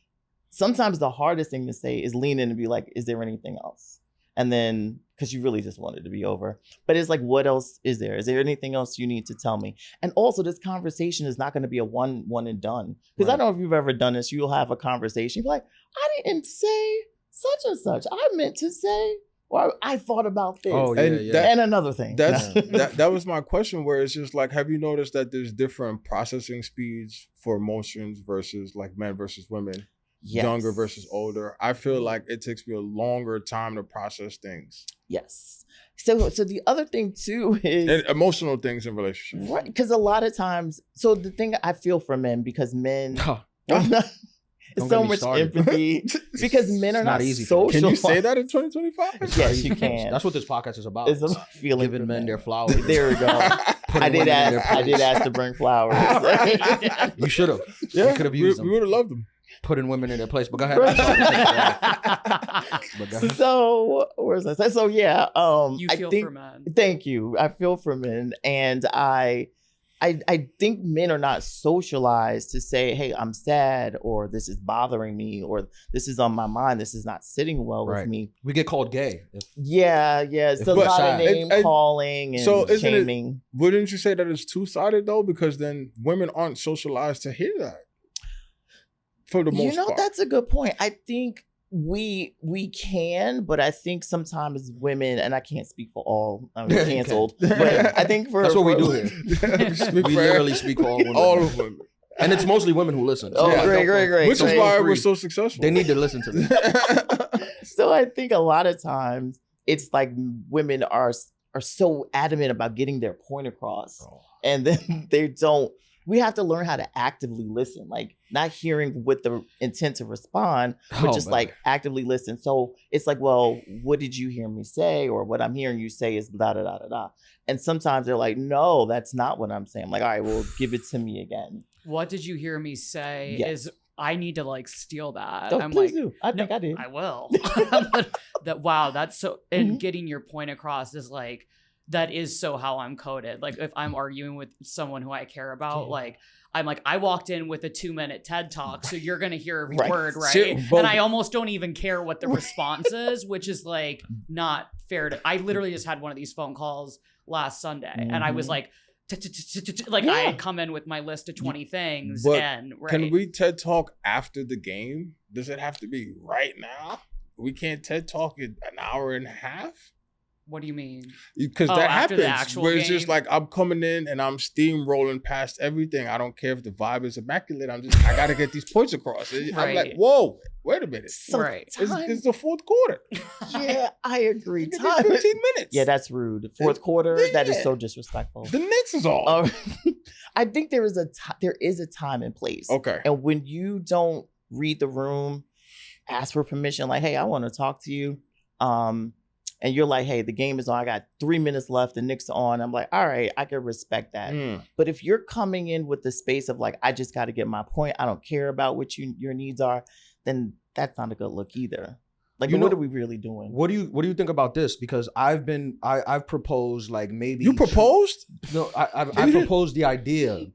Speaker 4: Sometimes the hardest thing to say is lean in and be like, is there anything else? And then, because you really just want it to be over. But it's like, what else is there? Is there anything else you need to tell me? And also, this conversation is not going to be a one and done. Because I don't know if you've ever done this. You'll have a conversation. You're like, I didn't say such and such. I meant to say. Or I thought about this.
Speaker 1: Oh, yeah,
Speaker 2: And
Speaker 1: yeah.
Speaker 4: And another thing.
Speaker 2: That was my question, where it's just like, have you noticed that there's different processing speeds for emotions versus like men versus women,
Speaker 4: Yes.
Speaker 2: younger versus older? I feel like it takes me a longer time to process things.
Speaker 4: Yes. So the other thing too is
Speaker 2: And emotional things in relationships.
Speaker 4: right, because a lot of times, so the thing I feel for men, because men
Speaker 1: Don't
Speaker 4: it's
Speaker 1: get
Speaker 4: so
Speaker 1: me
Speaker 4: much
Speaker 1: started.
Speaker 4: empathy, because men are
Speaker 1: It's not
Speaker 4: not
Speaker 1: easy for me.
Speaker 4: social.
Speaker 2: Can you say that in 2025?
Speaker 4: Yes, you can.
Speaker 1: That's what this podcast is about.
Speaker 4: It's a feeling
Speaker 1: Giving
Speaker 4: for
Speaker 1: men their flowers.
Speaker 4: There we go. I did ask to bring flowers.
Speaker 1: You should have.
Speaker 2: Yeah,
Speaker 1: You could have used
Speaker 2: we
Speaker 1: them.
Speaker 2: would have loved them.
Speaker 1: Putting women in their place. But go ahead. I'm sorry. But go ahead.
Speaker 4: So where's that? So yeah,
Speaker 3: You
Speaker 4: I
Speaker 3: feel
Speaker 4: think,
Speaker 3: for men.
Speaker 4: Thank you. I feel for men, and I think men are not socialized to say, hey, I'm sad, or this is bothering me, or this is on my mind, this is not sitting well with me.
Speaker 1: We get called gay.
Speaker 4: Yeah. It's a
Speaker 1: But
Speaker 4: lot of
Speaker 1: sad.
Speaker 4: name calling and
Speaker 2: So isn't it-
Speaker 4: shaming.
Speaker 2: Wouldn't you say that it's two-sided though? Because then women aren't socialized to hear that. For the most part.
Speaker 4: That's a good point. I think we can, but I think sometimes women, and I can't speak for all, I'm
Speaker 1: Yeah, you
Speaker 4: canceled,
Speaker 1: can.
Speaker 4: but I think for
Speaker 1: That's what we do here.
Speaker 2: Speak
Speaker 1: We
Speaker 2: for
Speaker 1: literally speak for all women.
Speaker 2: all of women.
Speaker 1: And it's mostly women who listen.
Speaker 4: Oh,
Speaker 1: Yeah,
Speaker 4: great.
Speaker 2: Which is
Speaker 4: Great.
Speaker 2: why
Speaker 1: free.
Speaker 2: we're so successful.
Speaker 1: They need to listen to this.
Speaker 4: So I think a lot of times it's like women are so adamant about getting their point across, and then they don't. We have to learn how to actively listen, like not hearing with the intent to respond, but just like actively listen. So it's like, well, what did you hear me say? Or what I'm hearing you say is blah, da, da, da, da. And sometimes they're like, no, that's not what I'm saying. I'm like, all right, well, give it to me again.
Speaker 3: What did you hear me say?
Speaker 4: Yes.
Speaker 3: Is I need to like steal that.
Speaker 4: Oh,
Speaker 3: I'm
Speaker 4: please
Speaker 3: like,
Speaker 4: do. I think I did.
Speaker 3: I will. Wow, that's so. And getting your point across is like, that is so how I'm coded. Like if I'm arguing with someone who I care about, like I'm like, I walked in with a 2-minute TED talk, so you're gonna hear every word, right?
Speaker 2: Shit,
Speaker 3: And I almost don't even care what the response is, which is like not fair to. I literally just had one of these phone calls last Sunday, and I was like. Like I had come in with my list of 20 things,
Speaker 2: But
Speaker 3: and
Speaker 2: Can we TED Talk after the game? Does it have to be right now? We can't TED Talk in an hour and a half?
Speaker 3: What do you mean?
Speaker 2: Because
Speaker 3: Oh,
Speaker 2: that
Speaker 3: after the
Speaker 2: happens.
Speaker 3: actual
Speaker 2: Where it's just
Speaker 3: game?
Speaker 2: like I'm coming in and I'm steamrolling past everything. I don't care if the vibe is immaculate. I gotta get these points across. I'm like,
Speaker 3: Right.
Speaker 2: whoa, wait a minute.
Speaker 3: Right.
Speaker 2: It's the fourth quarter.
Speaker 4: Yeah, I agree.
Speaker 2: Give me 15 minutes.
Speaker 4: Yeah, that's rude. Fourth quarter, that is so disrespectful.
Speaker 2: The Knicks is all.
Speaker 4: I think there is a time and place.
Speaker 2: Okay.
Speaker 4: And when you don't read the room, ask for permission, like, hey, I want to talk to you. And you're like, hey, the game is on. I got 3 minutes left. The Knicks are on. I'm like, all right, I can respect that. But if you're coming in with the space of like, I just got to get my point. I don't care about what your needs are. Then that's not a good look either. Like, what are we really doing?
Speaker 1: What do you think about this? Because I've proposed like maybe
Speaker 2: You proposed?
Speaker 1: No, I proposed the idea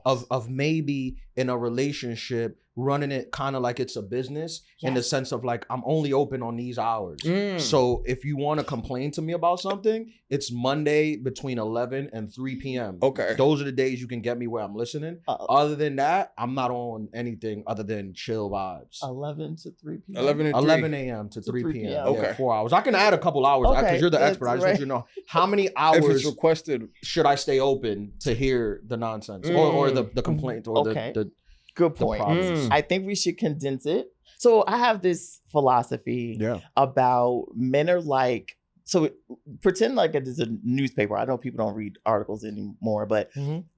Speaker 1: of maybe in a relationship running it kind of like it's a business in the sense of like I'm only open on these hours. So if you want to complain to me about something, it's Monday between 11 and 3 p.m.
Speaker 2: Okay.
Speaker 1: Those are the days you can get me where I'm listening. Other than that, I'm not on anything other than chill vibes.
Speaker 4: 11 to 3 p.m.
Speaker 1: 11 a.m. to 3 p.m. Yeah,
Speaker 2: Okay.
Speaker 1: 4 hours. I can add a couple hours because you're the expert. I just want you to know how many
Speaker 2: If it's
Speaker 1: hours
Speaker 2: requested.
Speaker 1: should I stay open to hear the nonsense or the complaint or the
Speaker 4: Good point.
Speaker 1: problems.
Speaker 4: I think we should condense it. So I have this philosophy about men are like, so pretend like it is a newspaper. I know people don't read articles anymore, but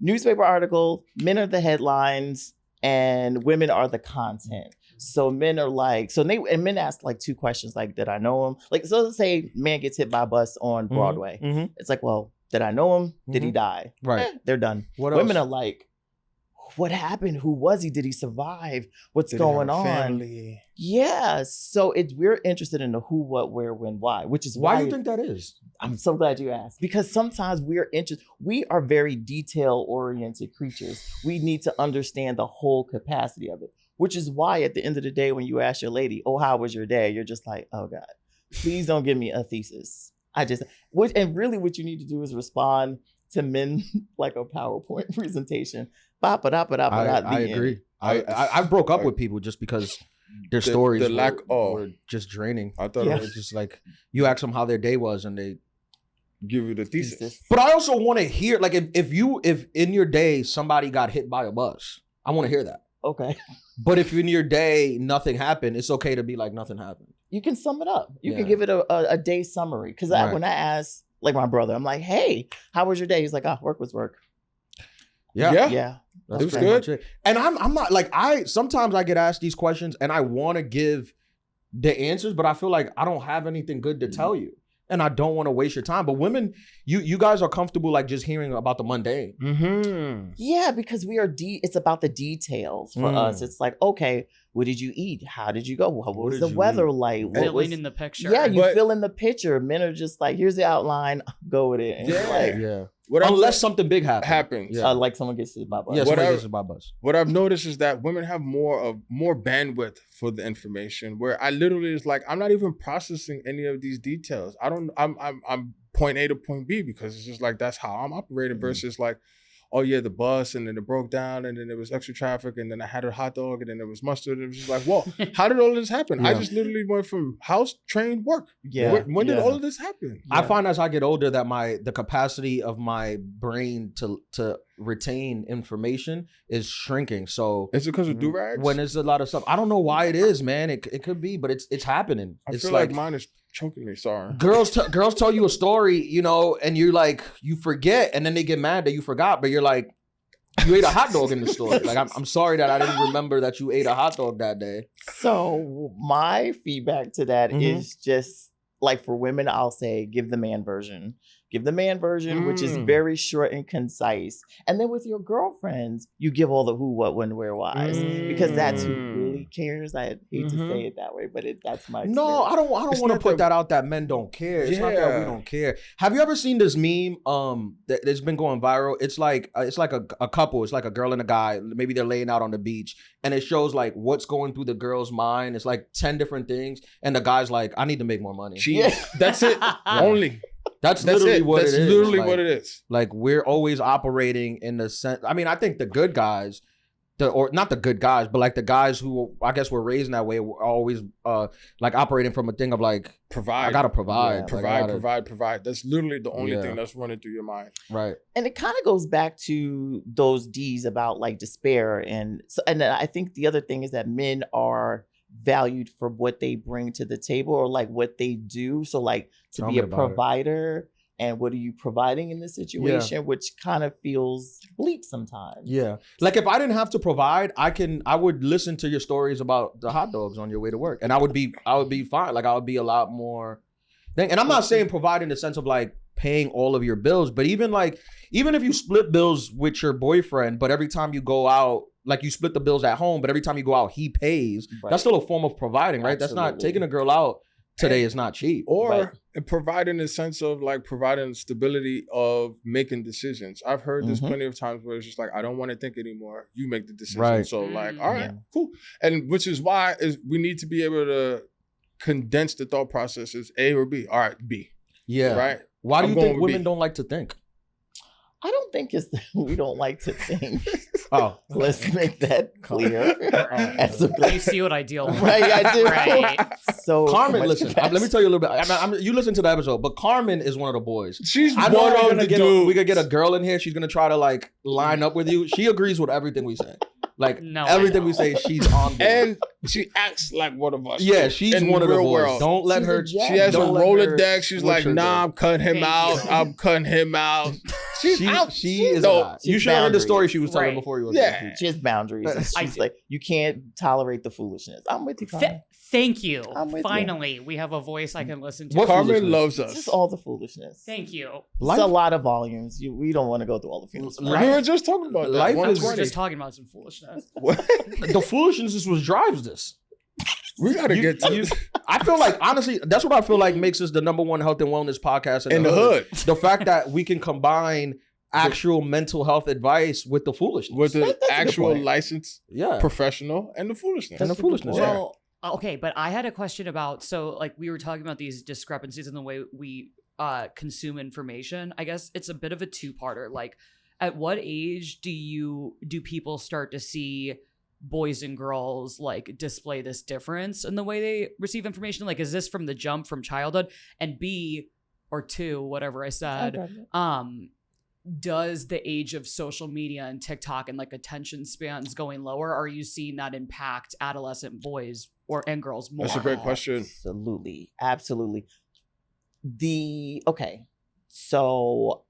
Speaker 4: newspaper article, men are the headlines and women are the content. So men are like, men ask like 2 questions, like, did I know him? Like, so let's say man gets hit by a bus on Broadway. It's like, well, did I know him? Did he die?
Speaker 1: Right.
Speaker 4: They're done. Women are like, what happened? Who was he? Did he survive? What's going on?
Speaker 2: Family?
Speaker 4: Yeah. So we're interested in the who, what, where, when, why, which is
Speaker 1: Why do you think that is?
Speaker 4: I'm so glad you asked. Because sometimes we are very detail-oriented creatures. We need to understand the whole capacity of it, which is why at the end of the day, when you ask your lady, oh, how was your day? You're just like, oh God, please don't give me a thesis. And really what you need to do is respond to men like a PowerPoint presentation.
Speaker 1: I agree. I broke up with people just because their stories
Speaker 2: the lack
Speaker 1: were just draining.
Speaker 2: I thought
Speaker 4: Yeah.
Speaker 2: it
Speaker 1: It's
Speaker 2: was
Speaker 1: just like you ask them how their day was and they.
Speaker 2: give you the thesis.
Speaker 1: But I also want to hear, like, if in your day somebody got hit by a bus, I want to hear that.
Speaker 4: Okay.
Speaker 1: But if in your day nothing happened, it's okay to be like nothing happened.
Speaker 4: You can sum it up. You
Speaker 1: Yeah.
Speaker 4: can give it a day summary. Because
Speaker 1: Right.
Speaker 4: when I ask, like my brother, I'm like, hey, how was your day? He's like, work was work.
Speaker 2: Yeah.
Speaker 4: Yeah.
Speaker 1: That's
Speaker 2: It was
Speaker 1: pretty
Speaker 2: good.
Speaker 1: much it. And I'm not like sometimes I get asked these questions and I want to give the answers, but I feel like I don't have anything good to tell you. And I don't want to waste your time. But women, you guys are comfortable like just hearing about the mundane.
Speaker 2: Mm-hmm.
Speaker 4: Yeah, because we are it's about the details for us. It's like, okay, what did you eat? How did you go? What was
Speaker 1: did
Speaker 4: the
Speaker 1: you
Speaker 4: weather
Speaker 1: eat?
Speaker 4: like? What
Speaker 3: Filling
Speaker 4: was,
Speaker 3: in the picture.
Speaker 4: yeah, you
Speaker 2: But-
Speaker 4: fill in the picture. Men are just like, here's the outline, go with it. And it's
Speaker 2: Yeah.
Speaker 4: like,
Speaker 1: Yeah.
Speaker 2: What I've-
Speaker 1: Unless something big happens.
Speaker 2: Yeah.
Speaker 4: like someone gets hit by a bus.
Speaker 1: Yeah,
Speaker 2: What
Speaker 1: somebody
Speaker 2: I-
Speaker 1: gets hit by a bus.
Speaker 2: What I've noticed is that women have more bandwidth for the information. Where I literally is like, I'm not even processing any of these details. I'm point A to point B because it's just like that's how I'm operating. Versus like, oh yeah, the bus and then it broke down and then there was extra traffic and then I had a hot dog and then there was mustard and it was just like, whoa, how did all this happen? I
Speaker 1: Yeah.
Speaker 2: just literally went from house, train, work.
Speaker 4: Yeah.
Speaker 2: When did
Speaker 4: yeah.
Speaker 2: all of this happen?
Speaker 1: I find as I get older that the capacity of my brain to retain information is shrinking. So
Speaker 2: Is it because of do-rags?
Speaker 1: when there's a lot of stuff, I don't know why it is, man. It could be, but it's happening.
Speaker 2: I
Speaker 1: It's
Speaker 2: feel like mine is choking me. Sorry.
Speaker 1: girls tell you a story, and you're like, you forget, and then they get mad that you forgot, but you're like, you ate a hot dog in the store. Like, I'm sorry that I didn't remember that you ate a hot dog that day.
Speaker 4: So my feedback to that is just like for women, I'll say give the man version. Give the man version, which is very short and concise. And then with your girlfriends, you give all the who, what, when, where, whys. Because that's who really cares. I hate to say it that way, but that's my
Speaker 1: No, I don't
Speaker 2: It's
Speaker 1: want to
Speaker 2: not
Speaker 1: put
Speaker 2: that-
Speaker 1: that out that men don't care. It's not that
Speaker 2: Yeah.
Speaker 1: we don't care. Have you ever seen this meme that's been going viral? It's like a couple. It's like a girl and a guy. Maybe they're laying out on the beach and it shows like what's going through the girl's mind. It's like 10 different things and the guy's like, I need to make more money.
Speaker 2: That's it. Only.
Speaker 1: That's
Speaker 2: That's
Speaker 1: literally
Speaker 2: it.
Speaker 1: what
Speaker 2: That's
Speaker 1: it is.
Speaker 2: literally
Speaker 1: Like-
Speaker 2: what it is.
Speaker 1: Like we're always operating in the sense. I mean, I think the good guys, or not the good guys, but like the guys who I guess were raised in that way, are always like operating from a thing of like,
Speaker 2: Provide.
Speaker 1: I gotta provide,
Speaker 4: Yeah.
Speaker 1: Like, I
Speaker 2: Provide,
Speaker 1: gotta-
Speaker 2: provide. That's literally the only
Speaker 1: Yeah.
Speaker 2: thing that's running through your mind.
Speaker 1: right?
Speaker 4: And it kind of goes back to those D's about like despair. And I think the other thing is that men are valued for what they bring to the table or like what they do. So like to
Speaker 1: Tell
Speaker 4: be
Speaker 1: me
Speaker 4: a
Speaker 1: about it.
Speaker 4: provider and what are you providing in this situation, which kind of feels bleak sometimes.
Speaker 1: Yeah. Like if I didn't have to provide, I would listen to your stories about the hot dogs on your way to work. And I would be fine. Like I would be a lot more and I'm not saying provide in the sense of like paying all of your bills, but even if you split bills with your boyfriend, but every time you go out, like you split the bills at home, but every time you go out, he pays.
Speaker 4: Right.
Speaker 1: That's still a form of providing, right? That's not
Speaker 4: Absolutely.
Speaker 1: taking a girl out today is not cheap.
Speaker 2: Or
Speaker 4: Right.
Speaker 2: providing a sense of like providing stability of making decisions. I've heard this
Speaker 4: Mhm.
Speaker 2: plenty of times where it's just like, I don't want to think anymore. You make the decision.
Speaker 1: Right.
Speaker 2: So like,
Speaker 3: Mm.
Speaker 2: all right, cool. And which is why we need to be able to condense the thought processes A or B. All right, B.
Speaker 1: Yeah.
Speaker 2: Right.
Speaker 1: Why do
Speaker 2: I'm
Speaker 1: you
Speaker 2: going
Speaker 1: think
Speaker 2: with
Speaker 1: women
Speaker 2: B.
Speaker 1: don't like to think?
Speaker 4: I don't think it's that we don't like to think.
Speaker 1: Oh,
Speaker 4: Let's make that clear. As a
Speaker 3: You see what I deal with.
Speaker 4: Right, I do.
Speaker 3: Right.
Speaker 4: So
Speaker 1: Carmen,
Speaker 4: much
Speaker 1: listen.
Speaker 4: capacity.
Speaker 1: Let me tell you a little bit. You listen to the episode, but Carmen is one of the boys.
Speaker 2: She's
Speaker 1: I know
Speaker 2: one
Speaker 1: we're
Speaker 2: of
Speaker 1: gonna
Speaker 2: the
Speaker 1: get
Speaker 2: dudes.
Speaker 1: we could get a girl in here. She's gonna try to like line up with you. She agrees with everything we say. Like
Speaker 3: No, I
Speaker 1: everything we
Speaker 3: don't.
Speaker 1: say, she's on board.
Speaker 2: And she acts like one of us.
Speaker 1: yeah, she's
Speaker 2: in
Speaker 1: one of the
Speaker 2: real
Speaker 1: boys.
Speaker 2: world.
Speaker 1: Don't let
Speaker 4: She's
Speaker 1: her.
Speaker 4: a gem.
Speaker 2: She has a
Speaker 1: don't let her
Speaker 2: Rolodex. She's
Speaker 1: switch
Speaker 2: like,
Speaker 1: her
Speaker 2: nah,
Speaker 1: day.
Speaker 2: I'm cutting him
Speaker 3: Thank
Speaker 2: out.
Speaker 3: you.
Speaker 2: I'm cutting him out. She's out.
Speaker 1: She is.
Speaker 2: No,
Speaker 1: a lot. You
Speaker 4: she's
Speaker 1: should have heard the story
Speaker 4: boundaries.
Speaker 1: she was telling
Speaker 3: Right.
Speaker 1: before you was
Speaker 2: Yeah.
Speaker 1: there.
Speaker 4: She has boundaries. And
Speaker 3: I
Speaker 4: she's
Speaker 3: do.
Speaker 4: like, you can't tolerate the foolishness. I'm with you, Carmen.
Speaker 3: Thank you.
Speaker 4: I'm with you.
Speaker 3: Finally, we have a voice I can listen to.
Speaker 1: What
Speaker 2: Carmen
Speaker 1: foolishness?
Speaker 2: loves
Speaker 4: It's
Speaker 2: us.
Speaker 4: just all the foolishness.
Speaker 3: Thank you.
Speaker 4: It's a lot of volumes. We don't want to go through all the foolishness.
Speaker 1: Life-
Speaker 2: We were just talking about that.
Speaker 1: Life is-
Speaker 3: We're
Speaker 2: 120.
Speaker 3: just talking about some foolishness.
Speaker 1: The foolishness is what drives this.
Speaker 2: We gotta get to
Speaker 1: I feel like honestly, that's what I feel like makes us the number one health and wellness podcast
Speaker 2: in the hood
Speaker 1: The fact that we can combine actual mental health advice with the foolishness.
Speaker 2: with the
Speaker 4: That's a good
Speaker 2: actual
Speaker 4: point.
Speaker 2: licensed
Speaker 1: yeah.
Speaker 2: professional and the foolishness.
Speaker 1: And the foolishness.
Speaker 2: Yeah.
Speaker 3: Well, okay, but I had a question about like we were talking about these discrepancies in the way we consume information. I guess it's a bit of a two-parter. Like, at what age do people start to see boys and girls like display this difference in the way they receive information? Like, is this from the jump from childhood? And B, or two, whatever I said, does the age of social media and TikTok and like attention spans going lower, are you seeing that impact adolescent boys and girls more?
Speaker 2: That's a great question.
Speaker 4: Absolutely. So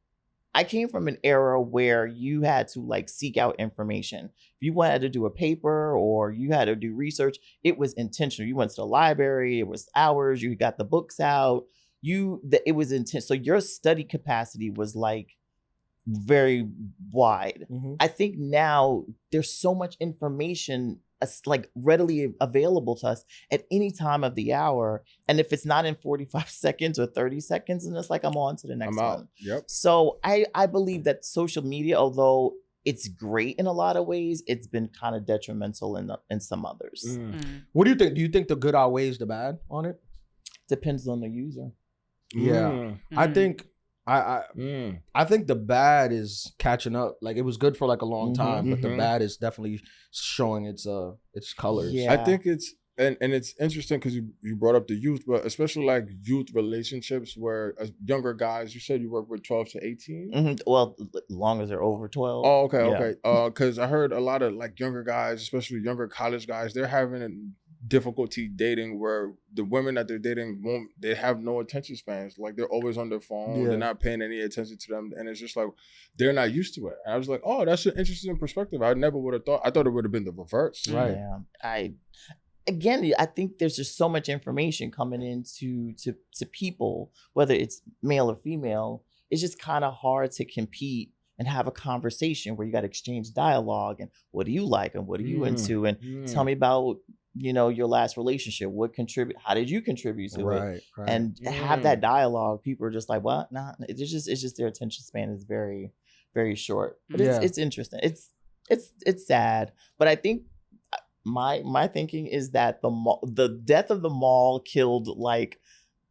Speaker 4: I came from an era where you had to like seek out information. If you wanted to do a paper or you had to do research, it was intentional. You went to the library, it was hours, you got the books out. It was intense. So your study capacity was like very wide. Mm-hmm. I think now there's so much information like readily available to us at any time of the hour. And if it's not in 45 seconds or 30 seconds, then it's like, I'm on to the next one.
Speaker 2: Yep.
Speaker 4: So I believe that social media, although it's great in a lot of ways, it's been kind of detrimental in some others.
Speaker 1: What do you think? Do you think the good outweighs the bad on it?
Speaker 4: Depends on the user.
Speaker 1: Yeah. I think I think the bad is catching up. Like it was good for like a long time, but the bad is definitely showing its colors.
Speaker 4: Yeah.
Speaker 2: I think it's and it's interesting because you brought up the youth, but especially like youth relationships where younger guys. You said you work with 12 to 18.
Speaker 4: Well, as long as they're over 12.
Speaker 2: Oh, okay. Because I heard a lot of like younger guys, especially younger college guys, they're having difficulty dating where the women that they're dating they have no attention spans. Like they're always on their phone. They're not paying any attention to them, and it's just like they're not used to it. And I was like, oh, that's an interesting perspective. I never would have thought. I thought it would have been the reverse.
Speaker 1: Right.
Speaker 4: Yeah. I think there's just so much information coming into to people, whether it's male or female. It's just kind of hard to compete and have a conversation where you got to exchange dialogue and what do you like and what are you into, and tell me about your last relationship. How did you contribute to it? Right. And have that dialogue. People are just like, what? Nah. It's just their attention span is very, very short. But it's interesting. It's sad. But I think my thinking is that the death of the mall killed like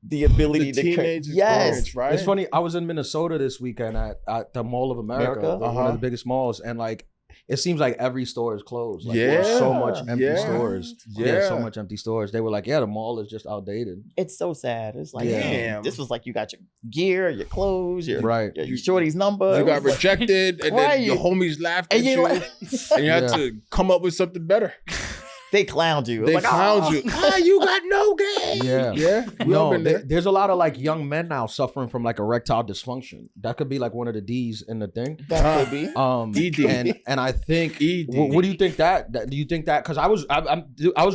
Speaker 4: the ability to
Speaker 2: teenage
Speaker 4: yes,
Speaker 2: right?
Speaker 1: It's funny. I was in Minnesota this weekend at the Mall of America, one of the biggest malls, and like it seems like every store is closed. Like, there's so much empty stores. So much empty stores. They were like, the mall is just outdated.
Speaker 4: It's so sad. It's like, damn, this was like you got your gear, your clothes, your shorty's number.
Speaker 2: You got rejected, and then your homies laughed at you, and you had to come up with something better.
Speaker 4: They clowned you.
Speaker 2: They clowned you. You got no game.
Speaker 1: Yeah. No, there's a lot of like young men now suffering from like erectile dysfunction. That could be like one of the D's in the thing.
Speaker 4: That could be.
Speaker 1: ED. And I think. ED. What do you think that? Do you think that? Because I was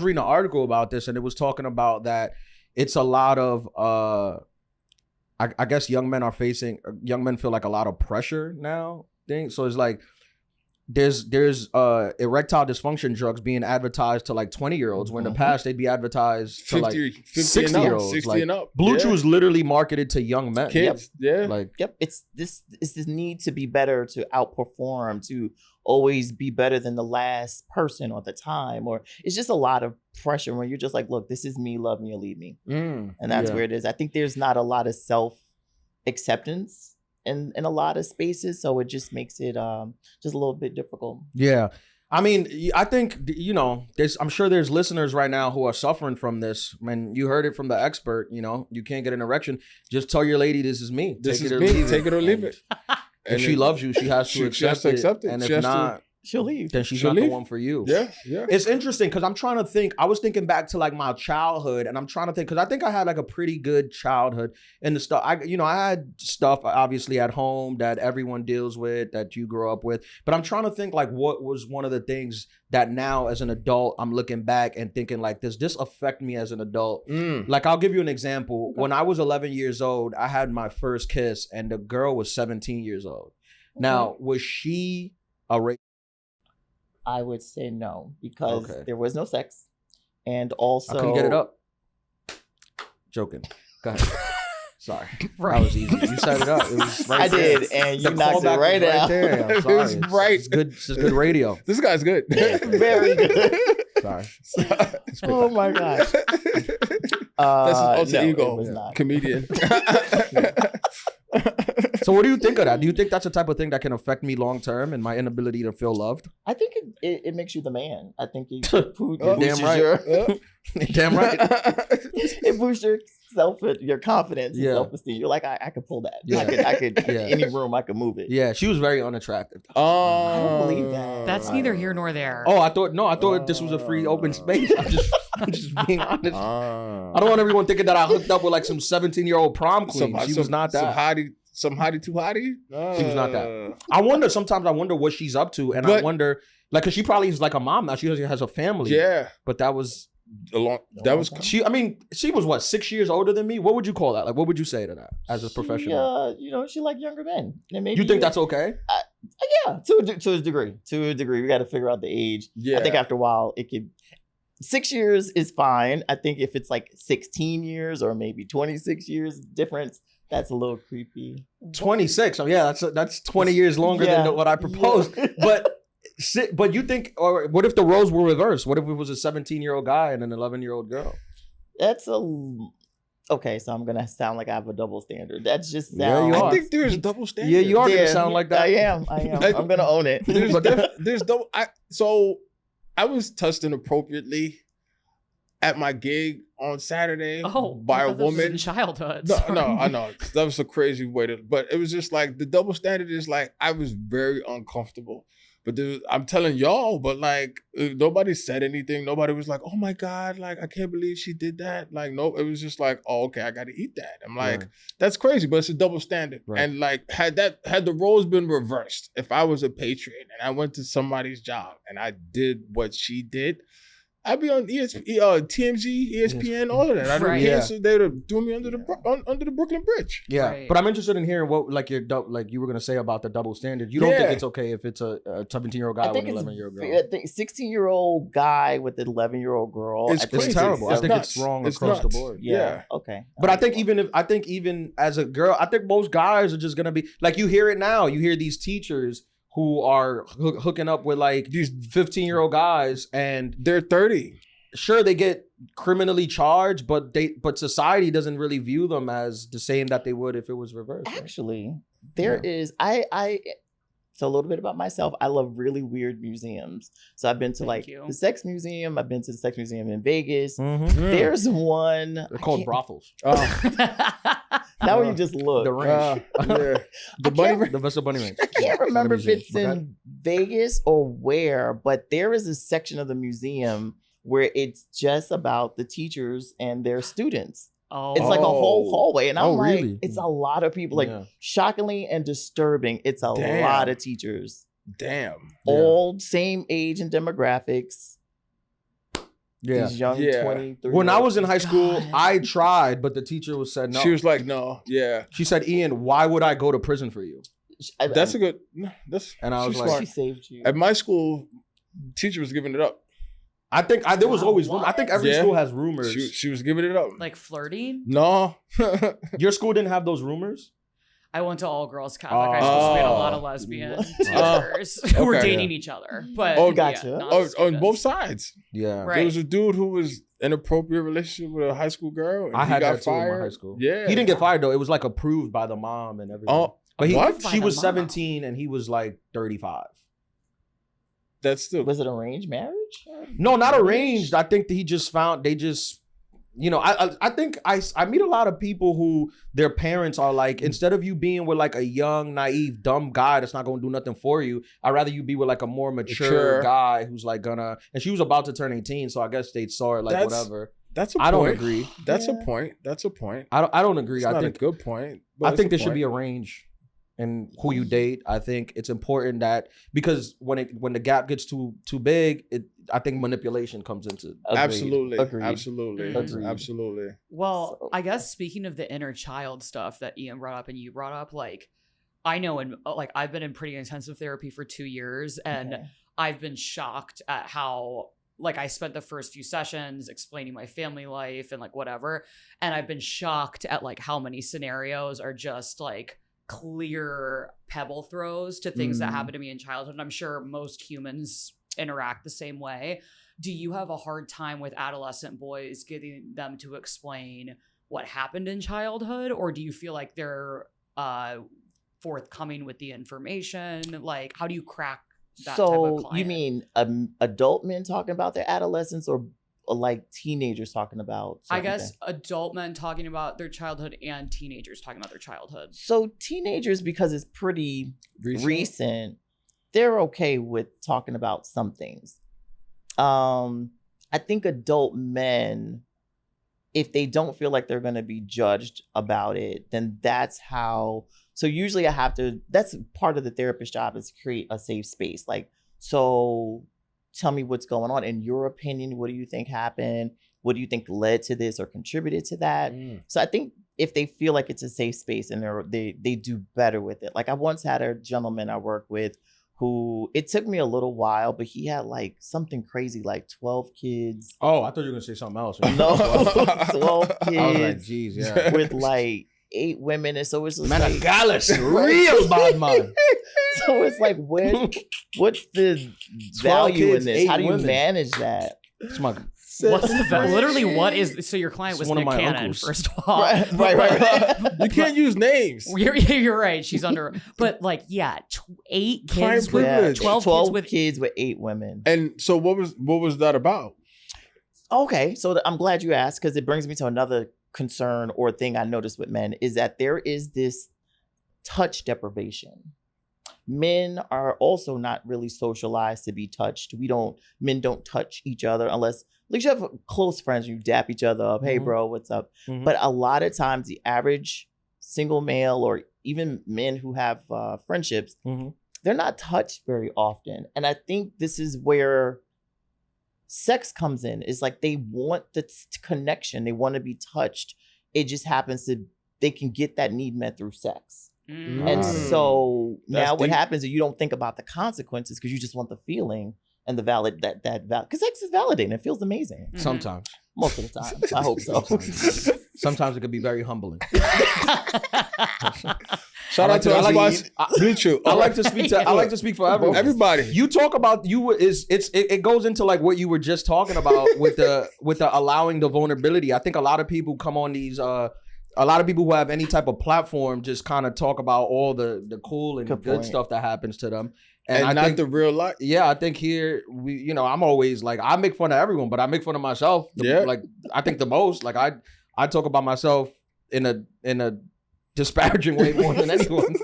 Speaker 1: reading an article about this, and it was talking about that it's a lot of I guess young men feel like a lot of pressure now. So it's like. There's erectile dysfunction drugs being advertised to like 20-year-olds when in the past they'd be advertised to 60-years.
Speaker 2: 60
Speaker 1: like,
Speaker 2: and up.
Speaker 1: Blue Chew is literally marketed to young men.
Speaker 2: Kids.
Speaker 4: It's this need to be better, to outperform, to always be better than the last person or the time, or it's just a lot of pressure when you're just like, look, this is me, love me or leave me. And that's where it is. I think there's not a lot of self-acceptance in a lot of spaces, so it just makes it just a little bit difficult. Yeah.
Speaker 1: I mean, I think, I'm sure there's listeners right now who are suffering from this. I mean, you heard it from the expert, you can't get an erection. Just tell your lady, this is me.
Speaker 2: Take it or leave it.
Speaker 1: If she loves you, she has to accept it. And if not,
Speaker 4: she'll leave.
Speaker 1: Then she's not the one for you.
Speaker 2: Yeah.
Speaker 1: It's interesting because I'm trying to think. I was thinking back to like my childhood, and I'm trying to think because I think I had like a pretty good childhood and the stuff. I had stuff obviously at home that everyone deals with, that you grew up with. But I'm trying to think like what was one of the things that now as an adult I'm looking back and thinking like, does this affect me as an adult? Like I'll give you an example. Okay. When I was 11 years old, I had my first kiss, and the girl was 17 years old. Okay. Now, was she a rape?
Speaker 4: I would say no, because there was no sex, and also
Speaker 1: I couldn't get it up. Joking. Go ahead. Sorry, that was easy. You set it up. It was right there.
Speaker 4: Did, and you knocked it right out.
Speaker 1: There. I'm sorry.
Speaker 2: It was right.
Speaker 1: It's good. It's good radio.
Speaker 2: This guy's good.
Speaker 4: Very good.
Speaker 1: Sorry.
Speaker 4: Oh my gosh.
Speaker 2: That's his alter ego, comedian.
Speaker 1: So what do you think of that? Do you think that's the type of thing that can affect me long term and my inability to feel loved?
Speaker 4: I think it makes you the man. I think it
Speaker 1: Damn right. Damn right.
Speaker 4: It boosts your confidence and self-esteem. You're like, I could pull that.
Speaker 1: Yeah.
Speaker 4: I could any room, I could move it.
Speaker 1: Yeah, she was very unattractive.
Speaker 4: I don't believe that.
Speaker 3: That's neither here nor there.
Speaker 1: Oh, I thought this was a free open space. I'm just being honest. I don't want everyone thinking that I hooked up with like some 17-year-old prom queen. She was not that.
Speaker 2: Some hottie too hottie?
Speaker 1: She was not that. Sometimes I wonder what she's up to. And I wonder, like, cause she probably is like a mom now. She has a family.
Speaker 2: Yeah.
Speaker 1: But that was...
Speaker 2: she
Speaker 1: was what, 6 years older than me? What would you call that? Like, what would you say to that as a professional?
Speaker 4: She like younger men. And maybe
Speaker 1: you think that's okay?
Speaker 4: Yeah, to a degree. To a degree. We got to figure out the age. Yeah. I think after a while, it could... 6 years is fine. I think if it's like 16 years or maybe 26 years difference, that's a little creepy.
Speaker 1: 26. Oh yeah, that's 20 years longer than what I proposed. Yeah. But you think, or what if the roles were reversed? What if it was a 17-year-old guy and an 11-year-old girl?
Speaker 4: Okay, so I'm gonna sound like I have a double standard. That's just
Speaker 2: I think there's double standard.
Speaker 1: Yeah, you are gonna sound like that.
Speaker 4: I am. I'm gonna own it.
Speaker 2: There's double. So I was touched inappropriately at my gig on Saturday by a woman.
Speaker 3: In childhood.
Speaker 2: No, I know that was a crazy way to. But it was just like the double standard is like I was very uncomfortable. But I'm telling y'all, but like nobody said anything. Nobody was like, "Oh my God, like I can't believe she did that." Like no, it was just like, "Oh, okay, I got to eat that." I'm like, that's crazy, but it's a double standard. Right. And like had the roles been reversed, if I was a patriot and I went to somebody's job and I did what she did, I'd be on TMZ, ESPN, all of that. I'd have canceled. They would have threw me under the Brooklyn Bridge.
Speaker 1: Yeah, right. But I'm interested in hearing what like you were gonna say about the double standard. You don't think it's okay if it's a 17-year-old guy with an 11-year-old girl?
Speaker 4: I think 16-year-old guy with an 11-year-old girl.
Speaker 1: It's terrible. I think it's wrong across the board.
Speaker 4: Yeah. Okay.
Speaker 1: But I think even as a girl, I think most guys are just gonna be like, you hear it now. You hear these teachers who are hooking up with like these 15-year-old guys and
Speaker 2: they're 30.
Speaker 1: Sure, they get criminally charged, but society doesn't really view them as the same that they would if it was reversed.
Speaker 4: Actually, there is so a little bit about myself. I love really weird museums. So I've been to the Sex Museum. I've been to the Sex Museum in Vegas. Mm-hmm. There's one.
Speaker 1: They're called brothels.
Speaker 4: Now you just look.
Speaker 1: The range. The Vessel Bunny Range.
Speaker 4: I can't remember if it's in Vegas or where, but there is a section of the museum where it's just about the teachers and their students. Oh. It's like a whole hallway. And I'm like, really? It's a lot of people. Like, shockingly and disturbing, it's a lot of teachers.
Speaker 2: Damn.
Speaker 4: All same age and demographics.
Speaker 1: Yeah.
Speaker 4: These young 20, 30.
Speaker 1: When I was in high school, I tried, but the teacher said no.
Speaker 2: She was like, no. Yeah.
Speaker 1: She said, Ian, why would I go to prison for you?
Speaker 2: That's a good.
Speaker 1: And I was like,
Speaker 4: she saved you.
Speaker 2: At my school, teacher was giving it up.
Speaker 1: I think there was always rumors. I think every school has rumors.
Speaker 2: She was giving it up.
Speaker 3: Like flirting?
Speaker 2: No.
Speaker 1: Your school didn't have those rumors?
Speaker 3: I went to all girls Catholic high school, so we had a lot of lesbian teachers who were dating each other. But
Speaker 4: gotcha.
Speaker 2: On both sides.
Speaker 1: Yeah.
Speaker 2: Right. There was a dude who was in an inappropriate relationship with a high school girl. And
Speaker 1: I had
Speaker 2: got
Speaker 1: that too
Speaker 2: fired.
Speaker 1: in my high school.
Speaker 2: Yeah.
Speaker 1: He didn't get fired though. It was like approved by the mom and everything. But she was 17 and he was like 35.
Speaker 2: That's still.
Speaker 4: Was it arranged marriage?
Speaker 1: No, not arranged. I think that he just found I think I meet a lot of people who their parents are like, instead of you being with like a young, naive, dumb guy that's not gonna do nothing for you, I'd rather you be with like a more mature guy who's like gonna. And she was about to turn 18, so I guess they saw it like whatever.
Speaker 2: That's a point.
Speaker 1: I don't agree.
Speaker 2: That's a point. That's a point.
Speaker 1: I don't agree.
Speaker 2: I think a good point.
Speaker 1: I think there should be a range in who you date. I think it's important that because when the gap gets too big, I think manipulation comes into.
Speaker 2: Absolutely.
Speaker 1: Agreed.
Speaker 2: Absolutely.
Speaker 3: Well, I guess speaking of the inner child stuff that Ian brought up and you brought up, like I know, and like I've been in pretty intensive therapy for 2 years, and I've been shocked at how. Like I spent the first few sessions explaining my family life and like whatever, and I've been shocked at like how many scenarios are just like clear pebble throws to things that happened to me in childhood. And I'm sure most humans interact the same way. Do you have a hard time with adolescent boys getting them to explain what happened in childhood, or do you feel like they're forthcoming with the information? Like, how do you crack that type
Speaker 4: So
Speaker 3: of client?
Speaker 4: you mean adult men talking about their adolescence, or like teenagers talking about?
Speaker 3: I
Speaker 4: certain
Speaker 3: guess
Speaker 4: things?
Speaker 3: adult men talking about their childhood and teenagers talking about their childhood.
Speaker 4: So teenagers, because it's pretty
Speaker 2: Recent?
Speaker 4: recent, they're okay with talking about some things. I think adult men, if they don't feel like they're going to be judged about it, then that's how. So usually that's part of the therapist job, is create a safe space. Like, so tell me what's going on. In your opinion, what do you think happened? What do you think led to this or contributed to that? So I think if they feel like it's a safe space and they do better with it. Like, I once had a gentleman I worked with who, it took me a little while, but he had like something crazy, like 12 kids.
Speaker 1: Oh, I thought you were gonna say something else.
Speaker 4: No, 12 kids
Speaker 1: I was like, geez, yeah.
Speaker 4: with like 8 women. And so it's just
Speaker 1: Man,
Speaker 4: like,
Speaker 1: a gallus, real bad man.
Speaker 4: so it's like, what's the value
Speaker 1: kids,
Speaker 4: in this?
Speaker 1: 8
Speaker 4: How do you
Speaker 1: women.
Speaker 4: manage that?
Speaker 1: It's my
Speaker 3: What's the literally what is so your client
Speaker 1: It's
Speaker 3: was
Speaker 1: one of
Speaker 3: Nick
Speaker 1: my
Speaker 3: Cannon,
Speaker 1: uncles.
Speaker 3: first of all.
Speaker 4: Right.
Speaker 2: You can't use names.
Speaker 3: You're right. She's under, but like, yeah, 8
Speaker 2: Client
Speaker 3: kids with
Speaker 2: privilege.
Speaker 3: 12
Speaker 4: kids with 8 women.
Speaker 2: And so what was that about?
Speaker 4: Okay, so I'm glad you asked, because it brings me to another concern or thing I noticed with men, is that there is this touch deprivation. Men are also not really socialized to be touched. Men don't touch each other unless, like, you have close friends, you dap each other up. Hey,
Speaker 1: Mhm.
Speaker 4: bro, what's up?
Speaker 1: Mhm.
Speaker 4: But a lot of times, the average single male, or even men who have friendships,
Speaker 1: Mhm.
Speaker 4: they're not touched very often. And I think this is where sex comes in. It's like they want the connection. They want to be touched. It just happens to, they can get that need met through sex. And so
Speaker 2: That's
Speaker 4: now what
Speaker 2: deep.
Speaker 4: happens is you don't think about the consequences, because you just want the feeling and the because sex is validating. It feels amazing
Speaker 1: Sometimes.
Speaker 4: most of the time. I hope so.
Speaker 1: Sometimes it can be very humbling.
Speaker 2: Shout out to everybody. Meet you.
Speaker 1: I like to speak I like to speak for everyone.
Speaker 2: Everybody.
Speaker 1: You talk about it goes into like what you were just talking about with the allowing the vulnerability. I think a lot of people come on these a lot of people who have any type of platform just kind of talk about all the cool and
Speaker 4: Good
Speaker 1: good
Speaker 4: point.
Speaker 1: stuff that happens to them.
Speaker 2: And
Speaker 1: I
Speaker 2: not
Speaker 1: think
Speaker 2: the real life.
Speaker 1: yeah, I think here I'm always like, I make fun of everyone, but I make fun of myself. Like, I think the most. Like, I talk about myself in a disparaging way more than anyone.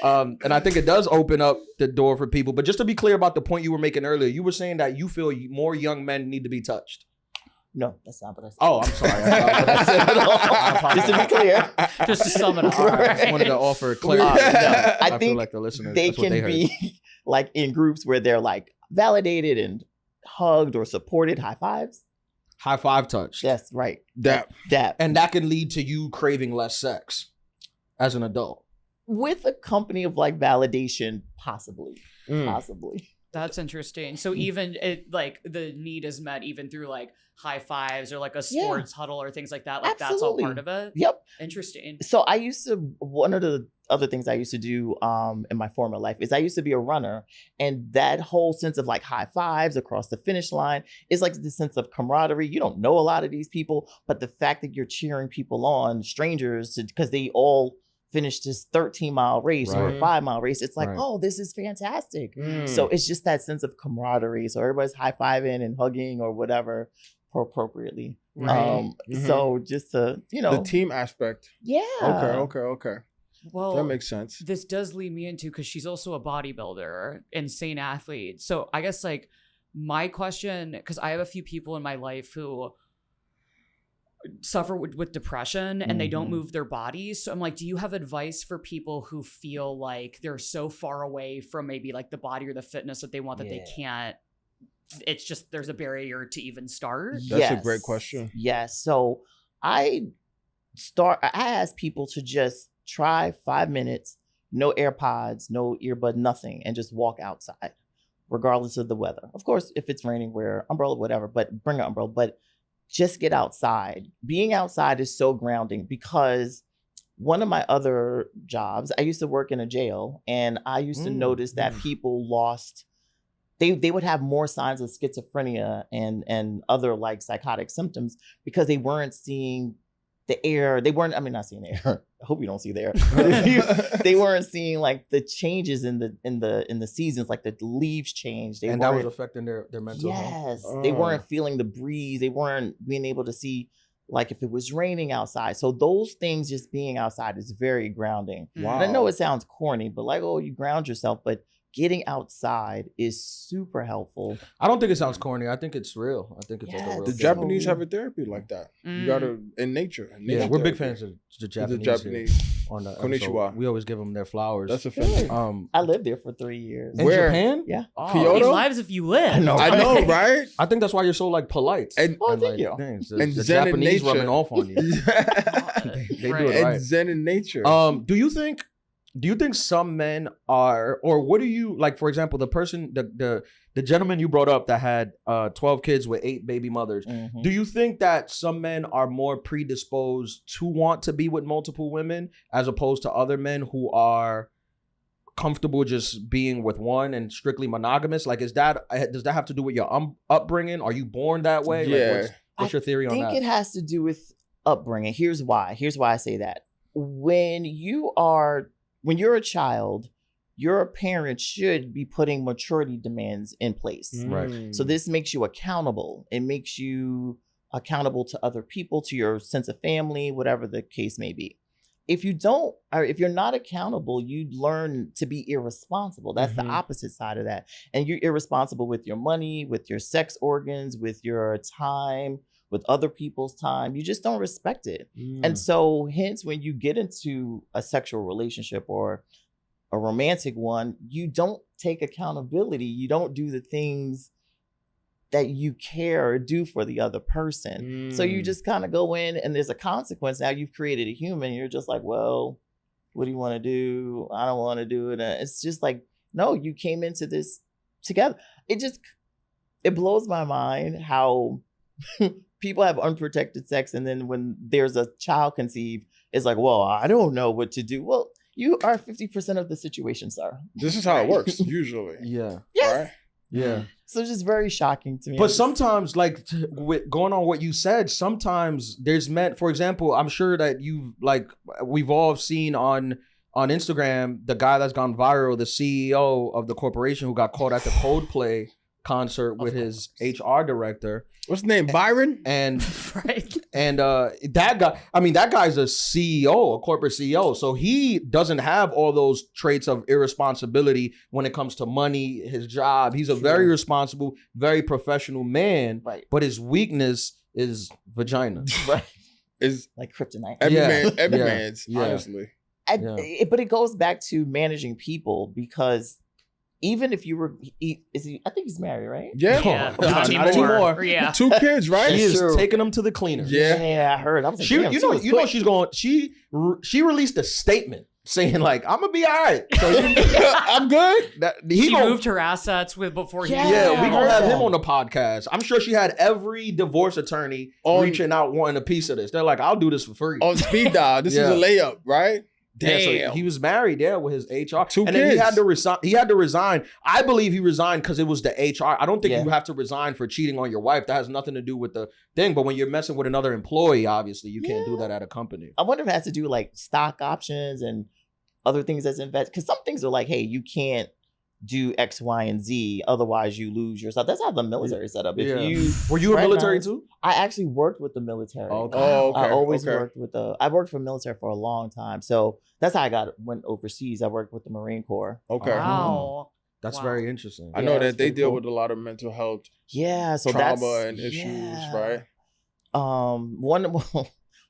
Speaker 1: And I think it does open up the door for people. But just to be clear about the point you were making earlier, you were saying that you feel more young men need to be touched.
Speaker 4: No, that's not what I said.
Speaker 1: Oh, I'm sorry. I said it all.
Speaker 4: Just to be clear.
Speaker 3: Just to sum it up.
Speaker 1: All right, I just wanted to offer clarity.
Speaker 4: No, I
Speaker 1: I feel
Speaker 4: think
Speaker 1: like the listeners,
Speaker 4: they
Speaker 1: that's what
Speaker 4: can
Speaker 1: heard.
Speaker 4: be like in groups where they're like validated and hugged or supported. High fives.
Speaker 1: High five touch.
Speaker 4: Yes, right.
Speaker 2: That.
Speaker 1: And that can lead to you craving less sex as an adult.
Speaker 4: With a company of like validation, possibly. Possibly.
Speaker 3: That's interesting. So even like the need is met even through like high fives or like a sports huddle or things like that. Like
Speaker 4: Absolutely.
Speaker 3: that's all part of it.
Speaker 4: Yep.
Speaker 3: Interesting.
Speaker 4: So one of the other things I used to do in my former life is I used to be a runner, and that whole sense of like high fives across the finish line is like the sense of camaraderie. You don't know a lot of these people, but the fact that you're cheering people on, strangers, because they all finished this 13-mile race or a 5-mile race, it's like, oh, this is fantastic. So it's just that sense of camaraderie. So everybody's high-fiving and hugging or whatever appropriately.
Speaker 3: Right.
Speaker 4: So just to,
Speaker 2: the team aspect.
Speaker 4: yeah.
Speaker 2: Okay.
Speaker 3: Well,
Speaker 2: That makes sense.
Speaker 3: this does lead me into, because she's also a bodybuilder, insane athlete. So I guess like my question, because I have a few people in my life who suffer with depression and they don't move their bodies. So I'm like, do you have advice for people who feel like they're so far away from maybe like the body or the fitness that they want that they can't, it's just, there's a barrier to even start?
Speaker 2: That's a great question.
Speaker 4: Yes. So I ask people to just try 5 minutes, no AirPods, no earbud, nothing, and just walk outside, regardless of the weather. Of course, if it's raining, wear umbrella, whatever, but bring an umbrella. But just get outside. Being outside is so grounding, because one of my other jobs, I used to work in a jail, and I used to notice that people lost, they would have more signs of schizophrenia and other like psychotic symptoms because they weren't seeing the air. They weren't, I mean, not seeing the air. I hope you don't see the air. They weren't seeing like the changes in the seasons, like the leaves changed.
Speaker 1: And that was affecting their mental health.
Speaker 4: Yes. They weren't feeling the breeze. They weren't being able to see like if it was raining outside. So those things just being outside is very grounding.
Speaker 2: Wow.
Speaker 4: And I know it sounds corny, but like, oh, you ground yourself, but getting outside is super helpful.
Speaker 1: I don't think it sounds corny. I think it's real. I think it's like a real
Speaker 2: The
Speaker 1: thing.
Speaker 2: Japanese have a therapy like that. You gotta in nature.
Speaker 1: Yeah, we're big fans of the Japanese. On the
Speaker 2: Konnichiwa.
Speaker 1: episode. We always give them their flowers.
Speaker 2: That's offensive.
Speaker 4: I lived there for 3 years.
Speaker 1: In Japan?
Speaker 4: Yeah.
Speaker 3: Oh,
Speaker 2: Kyoto?
Speaker 3: these lives if you live.
Speaker 4: I know.
Speaker 2: I know, right?
Speaker 1: I think that's why you're so like polite.
Speaker 2: And
Speaker 4: Oh,
Speaker 1: and,
Speaker 4: thank
Speaker 1: like,
Speaker 4: you.
Speaker 1: things.
Speaker 2: And
Speaker 1: The
Speaker 2: Zen in
Speaker 1: Japanese
Speaker 2: nature.
Speaker 1: rubbing off on you. They do it
Speaker 2: and
Speaker 1: right.
Speaker 2: Zen in nature.
Speaker 1: Do you think some men are, or what do you like? For example, the person, the gentleman you brought up that had 12 kids with 8 baby mothers.
Speaker 4: Mhm.
Speaker 1: Do you think that some men are more predisposed to want to be with multiple women as opposed to other men who are comfortable just being with one and strictly monogamous? Like, does that have to do with your upbringing? Are you born that way?
Speaker 2: Yeah.
Speaker 1: Like, what's your theory
Speaker 4: I
Speaker 1: on
Speaker 4: think
Speaker 1: that?
Speaker 4: it has to do with upbringing. Here's why I say that. When you're a child, your parents should be putting maturity demands in place.
Speaker 1: Right.
Speaker 4: So this makes you accountable. It makes you accountable to other people, to your sense of family, whatever the case may be. If you're not accountable, you learn to be irresponsible. That's the opposite side of that. And you're irresponsible with your money, with your sex organs, with your time, with other people's time. You just don't respect it. And so hence when you get into a sexual relationship or a romantic one, you don't take accountability. You don't do the things that you care or do for the other person. So you just kind of go in and there's a consequence. Now you've created a human. You're just like, well, what do you want to do? I don't want to do it. And it's just like, no, you came into this together. It blows my mind how people have unprotected sex. And then when there's a child conceived, it's like, well, I don't know what to do. Well, you are 50% of the situation, sir.
Speaker 2: This is how it works, usually.
Speaker 1: Yeah.
Speaker 4: Yes.
Speaker 2: Right?
Speaker 1: Yeah.
Speaker 4: So it's just very shocking to me.
Speaker 1: But sometimes, like, with going on what you said, sometimes there's men, for example, I'm sure that we've all seen on Instagram, the guy that's gone viral, the CEO of the corporation who got caught at the Coldplay concert with his HR director.
Speaker 2: What's his name? Byron?
Speaker 1: And
Speaker 3: Right.
Speaker 1: and that guy's a CEO, a corporate CEO. So he doesn't have all those traits of irresponsibility when it comes to money, his job. He's a very responsible, very professional man.
Speaker 4: Right.
Speaker 1: But his weakness is vagina.
Speaker 4: Right.
Speaker 2: Is
Speaker 4: Like kryptonite.
Speaker 2: every
Speaker 1: Yeah.
Speaker 2: man's,
Speaker 1: Yeah.
Speaker 2: honestly.
Speaker 4: But it goes back to managing people, because even if you were, I think he's married, right?
Speaker 2: Yeah.
Speaker 3: Yeah.
Speaker 1: Not
Speaker 3: Not
Speaker 1: anymore.
Speaker 3: anymore. Yeah.
Speaker 2: 2 kids, right?
Speaker 1: She is
Speaker 4: True.
Speaker 1: taking them to the cleaner.
Speaker 2: Yeah.
Speaker 4: Yeah, I heard. I was like,
Speaker 1: She,
Speaker 4: damn,
Speaker 1: you
Speaker 4: she
Speaker 1: know,
Speaker 4: was
Speaker 1: you know,
Speaker 4: quick.
Speaker 1: she's going. She released a statement saying like, "I'm gonna be all right." So
Speaker 2: I'm good.
Speaker 3: He
Speaker 1: gonna-
Speaker 3: moved her assets before he.
Speaker 1: Yeah, we gonna have him
Speaker 4: Yeah.
Speaker 1: on the podcast. I'm sure she had every divorce attorney reaching out wanting a piece of this. They're like, "I'll do this for free."
Speaker 2: On speed dial. This is a layup, right?
Speaker 1: Yeah,
Speaker 2: Damn.
Speaker 1: so he was married, with his HR.
Speaker 2: 2
Speaker 1: and then he
Speaker 2: kids.
Speaker 1: had to resign. I believe he resigned because it was the HR. I don't think you have to resign for cheating on your wife. That has nothing to do with the thing. But when you're messing with another employee, obviously you can't do that at a company.
Speaker 4: I wonder if it has to do like stock options and other things that's invested. Because some things are like, hey, you can't do X, Y, and Z, otherwise you lose yourself. That's how the military is set up.
Speaker 1: Yeah.
Speaker 4: If you
Speaker 1: Were you in military
Speaker 4: recognize-
Speaker 1: too?
Speaker 4: I actually worked with the military.
Speaker 1: Oh, okay.
Speaker 2: Oh, okay.
Speaker 4: I always
Speaker 2: okay.
Speaker 4: worked with I worked for military for a long time. So that's how I went overseas. I worked with the Marine Corps.
Speaker 2: Okay.
Speaker 3: Wow.
Speaker 1: That's
Speaker 3: Wow.
Speaker 1: very interesting.
Speaker 2: I know
Speaker 4: Yeah,
Speaker 2: that
Speaker 4: it's
Speaker 2: they
Speaker 4: pretty
Speaker 2: deal
Speaker 4: cool.
Speaker 2: with a lot of mental health
Speaker 4: Yeah, so
Speaker 2: trauma
Speaker 4: that's
Speaker 2: and issues,
Speaker 4: yeah.
Speaker 2: right?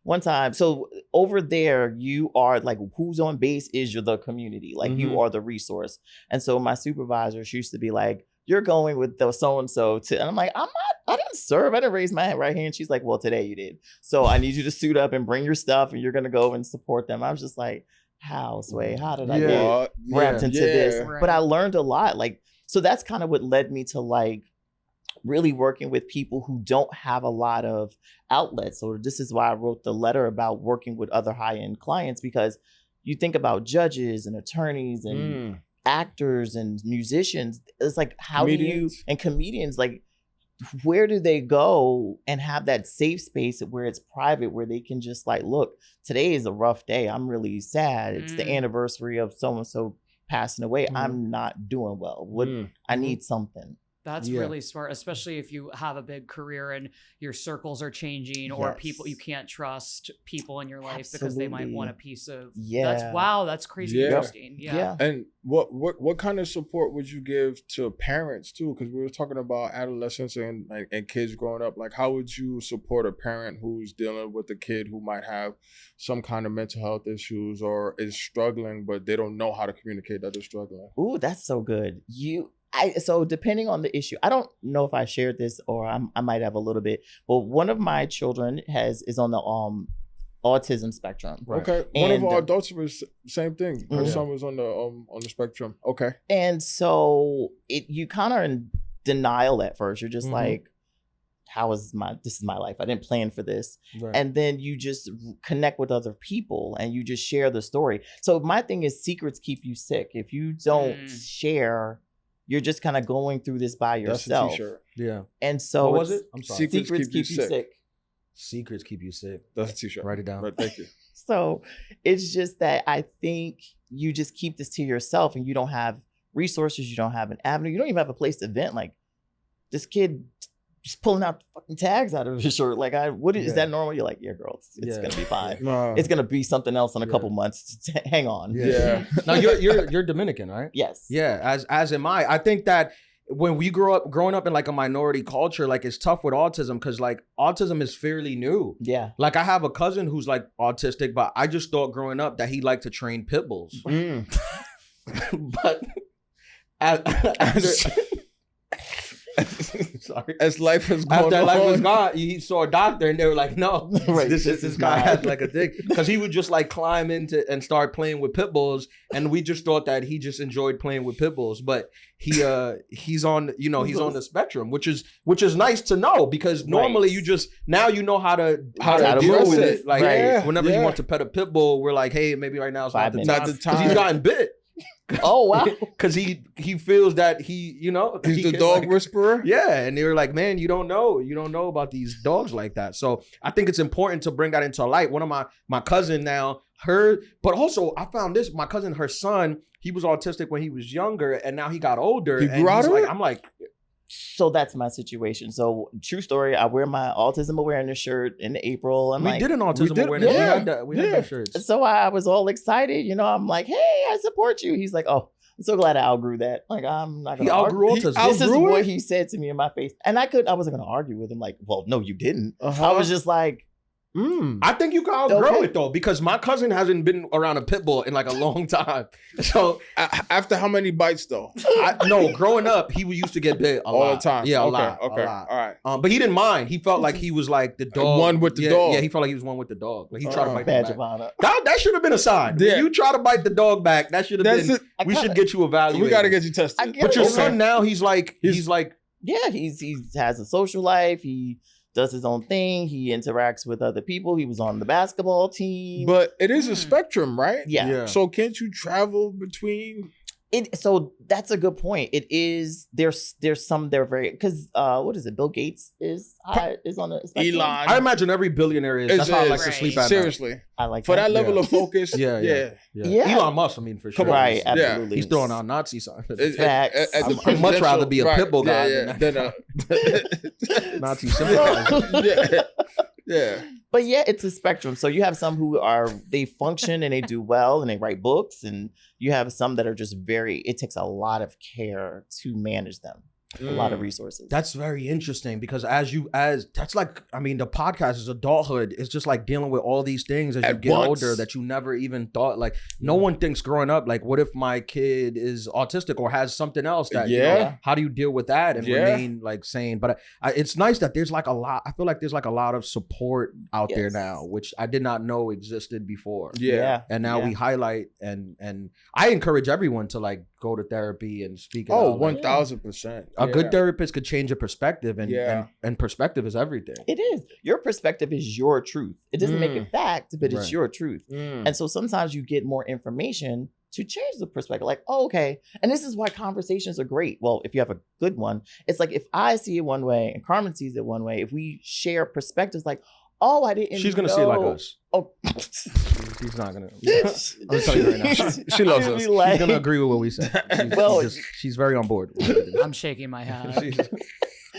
Speaker 4: One time, so over there, you are like, who's on base is the community. Like you are the resource. And so my supervisor, she used to be like, you're going with the so-and-so to, and I'm like, I didn't serve. I didn't raise my right hand. She's like, well, today you did. So I need you to suit up and bring your stuff and you're going to go and support them. I was just like, how, Sway? How did I get wrapped into this?
Speaker 3: Right.
Speaker 4: But I learned a lot. Like, so that's kind of what led me to like really working with people who don't have a lot of outlets. So this is why I wrote the letter about working with other high-end clients, because you think about judges and attorneys and actors and musicians. It's like, how do you, and comedians, like where do they go and have that safe space where it's private, where they can just like, look, today is a rough day. I'm really sad. It's the anniversary of so-and-so passing away. I'm not doing well. I need something.
Speaker 3: That's really smart, especially if you have a big career and your circles are changing or people, you can't trust people in your life because they might want a piece of, that's crazy interesting. Yeah.
Speaker 2: And what kind of support would you give to parents too? Because we were talking about adolescents and kids growing up. Like, how would you support a parent who's dealing with a kid who might have some kind of mental health issues or is struggling, but they don't know how to communicate that they're struggling?
Speaker 4: Ooh, that's so good. So depending on the issue, I don't know if I shared this or I might have a little bit, but one of my children is on the autism spectrum.
Speaker 2: Right. Okay. One of our adults was same thing. Her son was on the spectrum. Okay.
Speaker 4: And so you kind of are in denial at first. You're just like, this is my life. I didn't plan for this. Right. And then you just connect with other people and you just share the story. So my thing is, secrets keep you sick. If you don't share, you're just kind of going through this by yourself.
Speaker 2: That's a t-shirt.
Speaker 1: Yeah.
Speaker 4: And so
Speaker 1: what was it? I'm sorry.
Speaker 4: Secrets keep you sick.
Speaker 1: Secrets keep you sick.
Speaker 2: That's a t-shirt.
Speaker 1: Write it down.
Speaker 2: Right, thank you.
Speaker 4: So it's just that I think you just keep this to yourself and you don't have resources. You don't have an avenue. You don't even have a place to vent. Like, this kid just pulling out fucking tags out of his shirt. Like, is that normal? You're like, yeah, girl, it's gonna be fine. It's gonna be something else in a couple months. Hang on.
Speaker 1: Yeah. Now you're Dominican, right?
Speaker 4: Yes.
Speaker 1: Yeah. As am I. I think that when we growing up in like a minority culture, like it's tough with autism because like autism is fairly new.
Speaker 4: Yeah.
Speaker 1: Like I have a cousin who's like autistic, but I just thought growing up that he liked to train pit bulls. But sorry.
Speaker 2: As life has gone
Speaker 1: After
Speaker 2: on.
Speaker 1: life was gone, he saw a doctor and they were like, no, this guy has like a dick. Because he would just like climb into and start playing with pit bulls. And we just thought that he just enjoyed playing with pit bulls. But he's on the spectrum, which is nice to know because normally you just now you know how to deal with it. Like whenever you want to pet a pit bull, we're like, hey, maybe right now it's not the time. Because he's gotten bit.
Speaker 4: Oh wow!
Speaker 1: Because he feels that he's
Speaker 2: the dog whisperer.
Speaker 1: Yeah, and they were like, man, you don't know about these dogs like that. So I think it's important to bring that into light. One of my cousin now, but also I found this. My cousin, her son, he was autistic when he was younger, and now he got older.
Speaker 2: He grew out of it?
Speaker 1: I'm like.
Speaker 4: So that's my situation. So true story, I wear my autism awareness shirt in April.
Speaker 1: We did an autism awareness. We had that shirt.
Speaker 4: So I was all excited. I'm like, hey, I support you. He's like, oh, I'm so glad I outgrew that. Like, I'm not going to argue.
Speaker 1: Autism.
Speaker 4: This is what he said to me in my face. And I wasn't going to argue with him. Like, well, no, you didn't. I was just like,
Speaker 1: I think you can outgrow it though, because my cousin hasn't been around a pit bull in like a long time. So
Speaker 2: after how many bites though?
Speaker 1: No, growing up, he used to get bit all the time. Yeah, a lot.
Speaker 2: Okay, all right.
Speaker 1: But he didn't mind. He felt like he was like the dog.
Speaker 2: One with the dog.
Speaker 1: Yeah, he felt like he was one with the dog. Like he tried to bite the back.
Speaker 4: That
Speaker 1: that should have been a sign. Yeah. When you try to bite the dog back, that should have been. We should get you evaluated.
Speaker 2: We got to get you tested.
Speaker 1: But your son now, he's like.
Speaker 4: Yeah, he has a social life. He does his own thing. He interacts with other people. He was on the basketball team.
Speaker 2: But it is a spectrum, right?
Speaker 4: Yeah.
Speaker 2: So can't you travel between?
Speaker 4: So that's a good point. It is. There's some. They're very because what is it? Bill Gates is on the spectrum.
Speaker 2: Elon.
Speaker 1: I imagine every billionaire is. That's how I like to sleep at
Speaker 2: Seriously.
Speaker 1: night.
Speaker 4: I like
Speaker 2: for that level of focus.
Speaker 1: Yeah. Elon Musk, I mean, for sure.
Speaker 4: Right, absolutely.
Speaker 1: He's throwing out Nazi signs.
Speaker 4: I'd
Speaker 1: much rather be a pit bull guy than a Nazi sympathizer.
Speaker 2: Yeah.
Speaker 4: But yeah, it's a spectrum. So you have some who they function and they do well and they write books, and you have some that are just it takes a lot of care to manage them. A lot of resources.
Speaker 1: That's very interesting because that's like, I mean, the podcast is adulthood. It's just like dealing with all these things as you get older that you never even thought. Like no one thinks growing up, like, what if my kid is autistic or has something else that, how do you deal with that and remain like sane? But it's nice that there's like a lot, I feel like there's like a lot of support out there now, which I did not know existed before.
Speaker 4: Yeah.
Speaker 1: And now we highlight and I encourage everyone to like go to therapy and speak.
Speaker 2: 1000%.
Speaker 1: A good therapist could change your perspective, and perspective is everything.
Speaker 4: It is. Your perspective is your truth. It doesn't make it fact, but it's your truth. And so sometimes you get more information to change the perspective. Like, oh, okay. And this is why conversations are great. Well, if you have a good one, it's like if I see it one way and Carmen sees it one way, if we share perspectives, like, oh, I didn't
Speaker 1: She's going to
Speaker 4: know.
Speaker 1: see it like us.
Speaker 4: Oh.
Speaker 1: She's not going to. I'm telling you right now.
Speaker 2: She loves us.
Speaker 1: She's going to agree with what we say. She's very on board.
Speaker 3: I'm shaking my head.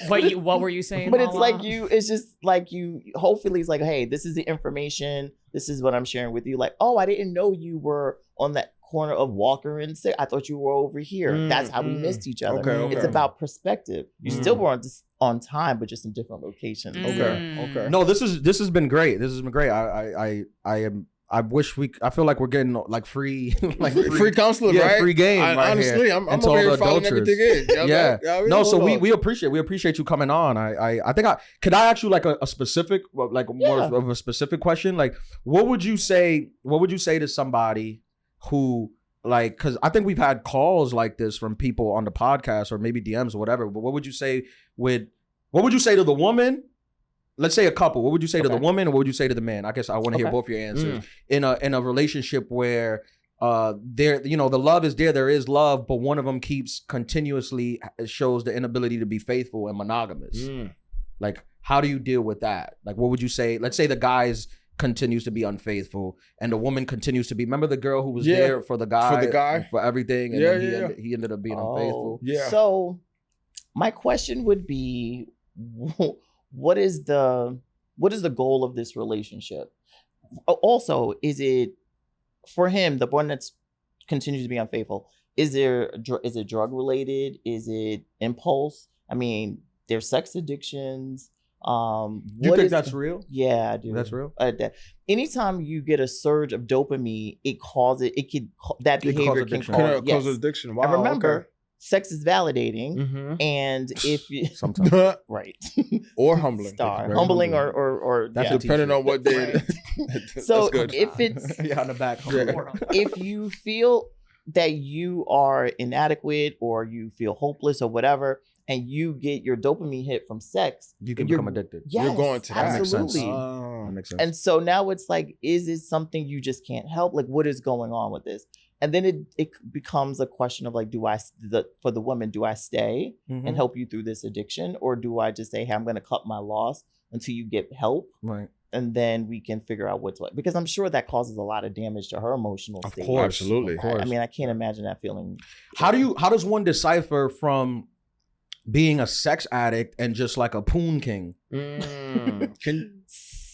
Speaker 3: What were you saying?
Speaker 4: But it's
Speaker 3: Lala?
Speaker 4: like it's just like hopefully it's like, hey, this is the information. This is what I'm sharing with you. Like, oh, I didn't know you were on that corner of Walker and Sixth. I thought you were over here. That's how we missed each other.
Speaker 2: Okay.
Speaker 4: It's about perspective. You still were on time, but just in different locations.
Speaker 2: Okay.
Speaker 1: No, this has been great. This has been great. I wish I feel like we're getting like free
Speaker 2: counseling, right?
Speaker 1: Free game.
Speaker 2: Honestly, I'm over here following everything in.
Speaker 1: Yeah. No, so we appreciate you coming on. I think could I ask you like a specific, like more of a specific question? Like, what would you say to somebody who, like, because I think we've had calls like this from people on the podcast or maybe DMs or whatever, but what would you say to the woman? Let's say a couple. What would you say to the woman, or what would you say to the man? I guess I want to hear both your answers. In a relationship where the love is there is love, but one of them continuously shows the inability to be faithful and monogamous. Like, how do you deal with that? Like, what would you say? Let's say the guys continues to be unfaithful and the woman continues to be. Remember the girl who was there for the guy for everything, and then he ended up being unfaithful.
Speaker 4: Yeah. So my question would be, what is the goal of this relationship? Also, is it for him, the one that's continues to be unfaithful? Is it drug related? Is it impulse? I mean, there's sex addictions.
Speaker 1: Do you think that's real?
Speaker 4: Yeah, I do.
Speaker 1: That's real.
Speaker 4: Anytime you get a surge of dopamine, that behavior can cause
Speaker 2: addiction. Wow.
Speaker 4: And remember, sex is validating, and if you
Speaker 1: sometimes
Speaker 4: right
Speaker 2: or humbling,
Speaker 4: humbling or
Speaker 2: that's depending on what day.
Speaker 4: So if it's
Speaker 1: on the back,
Speaker 4: if you feel that you are inadequate or you feel hopeless or whatever, and you get your dopamine hit from sex,
Speaker 1: you can become addicted.
Speaker 4: Yes,
Speaker 2: you're going to.
Speaker 4: Absolutely.
Speaker 1: That makes sense.
Speaker 4: And so now it's like, is it something you just can't help? Like, what is going on with this? And then it becomes a question of like, for the woman, do I stay and help you through this addiction? Or do I just say, hey, I'm going to cut my loss until you get help?
Speaker 1: Right.
Speaker 4: And then we can figure out what's what. Because I'm sure that causes a lot of damage to her emotional state.
Speaker 1: Of course.
Speaker 2: Absolutely.
Speaker 1: Of course.
Speaker 4: I mean, I can't imagine that feeling.
Speaker 1: How does one decipher from being a sex addict and just like a poon king?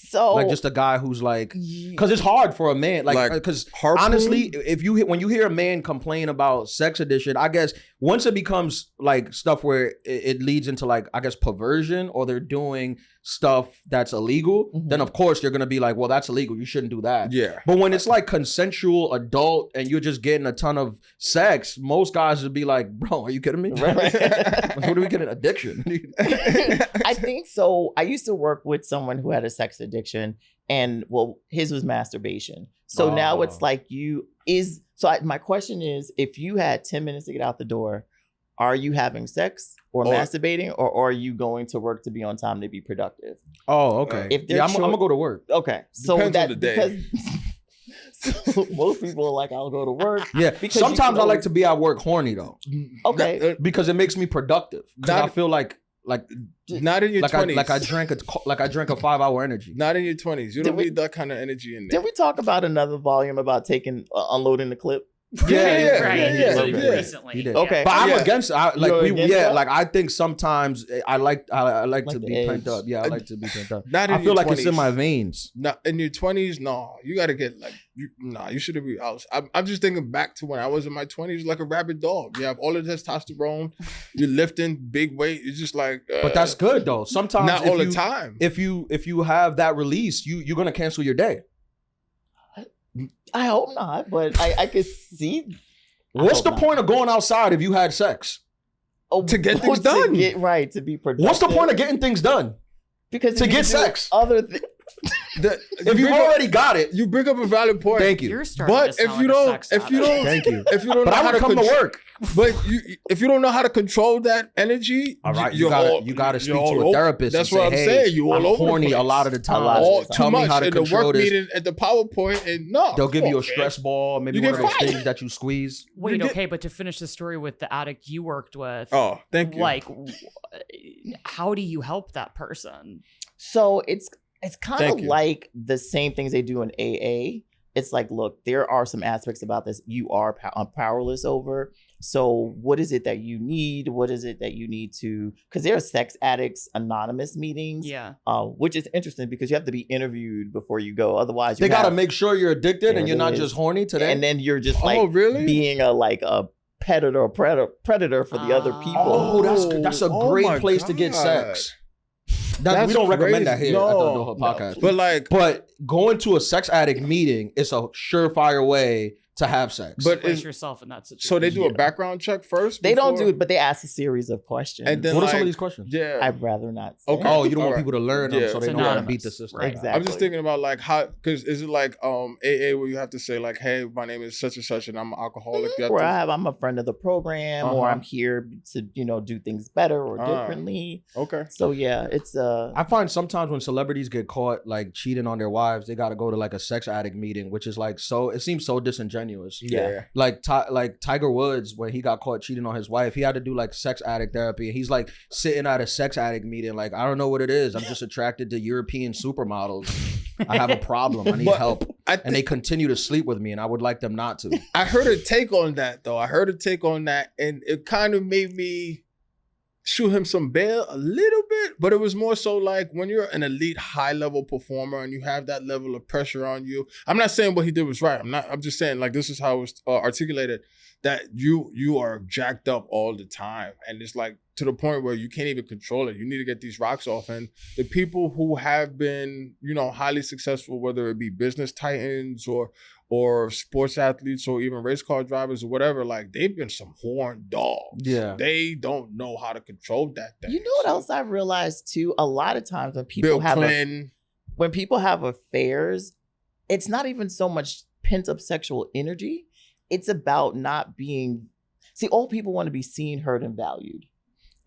Speaker 4: So
Speaker 1: like just a guy who's like, because it's hard for a man, like because honestly, when you hear a man complain about sex addiction, I guess once it becomes like stuff where it leads into like, I guess, perversion, or they're doing stuff that's illegal, then of course you're gonna be like, well, that's illegal, you shouldn't do that.
Speaker 2: Yeah.
Speaker 1: But when it's like consensual adult and you're just getting a ton of sex, most guys would be like, bro, are you kidding me?
Speaker 4: Right.
Speaker 1: What do we get an addiction?
Speaker 4: I think so. I used to work with someone who had a sex addiction, and his was masturbation. So now it's like my question is, if you had 10 minutes to get out the door, are you having sex or masturbating, or are you going to work to be on time to be productive?
Speaker 1: Oh, okay. I'm gonna go to work.
Speaker 4: Okay. So
Speaker 2: Depends on the day.
Speaker 4: So most people are like, I'll go to work.
Speaker 1: Yeah. Sometimes I like to be at work horny though.
Speaker 4: Okay.
Speaker 1: Because it makes me productive. Because I feel like
Speaker 2: not in your 20s.
Speaker 1: I drank a 5-hour energy.
Speaker 2: Not in your 20s. You don't need that kind of energy in there.
Speaker 4: Did we talk about another volume about unloading the clip?
Speaker 3: Yeah. Recently.
Speaker 1: He did.
Speaker 4: Okay.
Speaker 1: But I'm against that?
Speaker 4: Like,
Speaker 1: I think sometimes I like to be pent up. Yeah, I like to be pent up. I feel like 20s. It's in my veins.
Speaker 2: No, in your 20s, no. You gotta get you shouldn't be out. I'm just thinking back to when I was in my 20s, like a rabid dog. You have all the testosterone, you're lifting big weight. It's just like
Speaker 1: but that's good though. Sometimes
Speaker 2: not all the time.
Speaker 1: If you have that release, you're gonna cancel your day.
Speaker 4: I hope not, but I could see.
Speaker 1: What's the point of going outside if you had sex?
Speaker 2: To get things done.
Speaker 4: To be productive.
Speaker 1: What's the point of getting things done?
Speaker 4: Because
Speaker 1: to get sex.
Speaker 4: Other
Speaker 1: If you've already got it,
Speaker 2: you bring up a valid point.
Speaker 1: thank you.
Speaker 3: You're starting
Speaker 2: But
Speaker 3: to sound
Speaker 2: if you
Speaker 3: like a
Speaker 2: don't,
Speaker 3: sex
Speaker 2: if you
Speaker 3: addict.
Speaker 2: don't,
Speaker 1: Thank you.
Speaker 2: if you don't
Speaker 1: But
Speaker 2: know
Speaker 1: I
Speaker 2: how
Speaker 1: would
Speaker 2: to
Speaker 1: come to work.
Speaker 2: but if you don't know how to control that energy,
Speaker 1: All right,
Speaker 2: you're
Speaker 1: you gotta speak
Speaker 2: you're
Speaker 1: to
Speaker 2: all
Speaker 1: a
Speaker 2: over-
Speaker 1: therapist.
Speaker 2: That's
Speaker 1: and
Speaker 2: what I'm
Speaker 1: say,
Speaker 2: saying.
Speaker 1: hey,
Speaker 2: You all
Speaker 1: I'm
Speaker 2: over the
Speaker 1: horny
Speaker 2: place.
Speaker 1: a lot of the time.
Speaker 4: lot of
Speaker 2: all
Speaker 4: the time.
Speaker 2: too
Speaker 1: Tell me
Speaker 2: much
Speaker 1: how to
Speaker 2: in the
Speaker 1: control
Speaker 2: work
Speaker 1: this.
Speaker 2: meeting at the PowerPoint, and no,
Speaker 1: They'll
Speaker 2: come
Speaker 1: give you
Speaker 2: on,
Speaker 1: a stress
Speaker 2: man.
Speaker 1: ball, maybe
Speaker 2: You
Speaker 1: one of
Speaker 2: get
Speaker 1: those
Speaker 2: fired.
Speaker 1: things that you squeeze.
Speaker 3: Wait,
Speaker 2: You get-
Speaker 3: okay, but to finish the story with the addict you worked with,
Speaker 2: Oh, thank you.
Speaker 3: like, how do you help that person?
Speaker 4: So it's kind
Speaker 2: Thank
Speaker 4: of
Speaker 2: you.
Speaker 4: like the same things they do in AA. It's like, look, there are some aspects about this you are powerless over. So what is it that you need? What is it that you need to? Because there are sex addicts anonymous meetings,
Speaker 3: Yeah.
Speaker 4: which is interesting because you have to be interviewed before you go. Otherwise,
Speaker 1: They
Speaker 4: you
Speaker 1: gotta
Speaker 4: have-
Speaker 1: make sure you're addicted
Speaker 4: There
Speaker 1: and you're
Speaker 4: it
Speaker 1: not
Speaker 4: is.
Speaker 1: just horny today.
Speaker 4: and then you're just
Speaker 2: Oh,
Speaker 4: like
Speaker 2: really?
Speaker 4: being a predator for the other people.
Speaker 1: Oh, that's a
Speaker 2: Oh
Speaker 1: great
Speaker 2: my
Speaker 1: place to get
Speaker 2: God.
Speaker 1: sex. we
Speaker 2: That's
Speaker 1: don't recommend that
Speaker 2: crazy.
Speaker 1: here at the
Speaker 2: No,
Speaker 1: Adulthood
Speaker 4: no.
Speaker 1: podcast.
Speaker 2: But like,
Speaker 1: But going to a sex addict meeting is a surefire way to have sex.
Speaker 2: but
Speaker 3: Place
Speaker 2: is
Speaker 3: yourself in that situation.
Speaker 2: so they do a background check first.
Speaker 4: They don't
Speaker 2: before-
Speaker 4: do it, but they ask a series of questions.
Speaker 2: And then
Speaker 1: what are some
Speaker 2: like-
Speaker 1: of these questions?
Speaker 2: Yeah,
Speaker 4: I'd rather not say.
Speaker 2: Okay.
Speaker 1: Oh, you don't want
Speaker 2: Alright.
Speaker 1: people to learn them
Speaker 2: Yeah.
Speaker 1: so they
Speaker 3: It's
Speaker 1: know how to
Speaker 3: anonymous.
Speaker 1: beat the system.
Speaker 3: Right.
Speaker 4: Exactly.
Speaker 2: I'm just thinking about like how, because is it like AA where you have to say like, hey, my name is such and such and I'm an alcoholic. You have
Speaker 4: Or
Speaker 2: to-
Speaker 4: I'm a friend of the program, or
Speaker 2: Uh-huh.
Speaker 4: I'm here to do things better or
Speaker 2: Ah.
Speaker 4: differently.
Speaker 2: Okay.
Speaker 4: So yeah, it's
Speaker 1: I find sometimes when celebrities get caught like cheating on their wives, they got to go to like a sex addict meeting, which is like it seems so disingenuous.
Speaker 4: Yeah.
Speaker 1: Like Tiger Woods, when he got caught cheating on his wife, he had to do like sex addict therapy. And he's like sitting at a sex addict meeting, like, I don't know what it is. I'm just attracted to European supermodels. I have a problem. I need
Speaker 2: But
Speaker 1: help.
Speaker 2: I
Speaker 1: And they continue to sleep with me, and I would like them not to.
Speaker 2: I heard a take on that though. I heard a take on that, and it kind of made me shoot him some bail a little bit. But it was more so like when you're an elite, high level performer and you have that level of pressure on you. I'm not saying what he did was right. I'm just saying like this is how it was articulated. That you are jacked up all the time, and it's like to the point where you can't even control it. You need to get these rocks off. And the people who have been, highly successful, whether it be business titans or sports athletes or even race car drivers or whatever, like they've been some horned dogs.
Speaker 1: Yeah.
Speaker 2: They don't know how to control that thing.
Speaker 4: You know what else I've realized too? A lot of times when people
Speaker 2: Bill
Speaker 4: have
Speaker 2: Clinton.
Speaker 4: when people have affairs, it's not even so much pent up sexual energy. It's about not being. See, all people want to be seen, heard, and valued.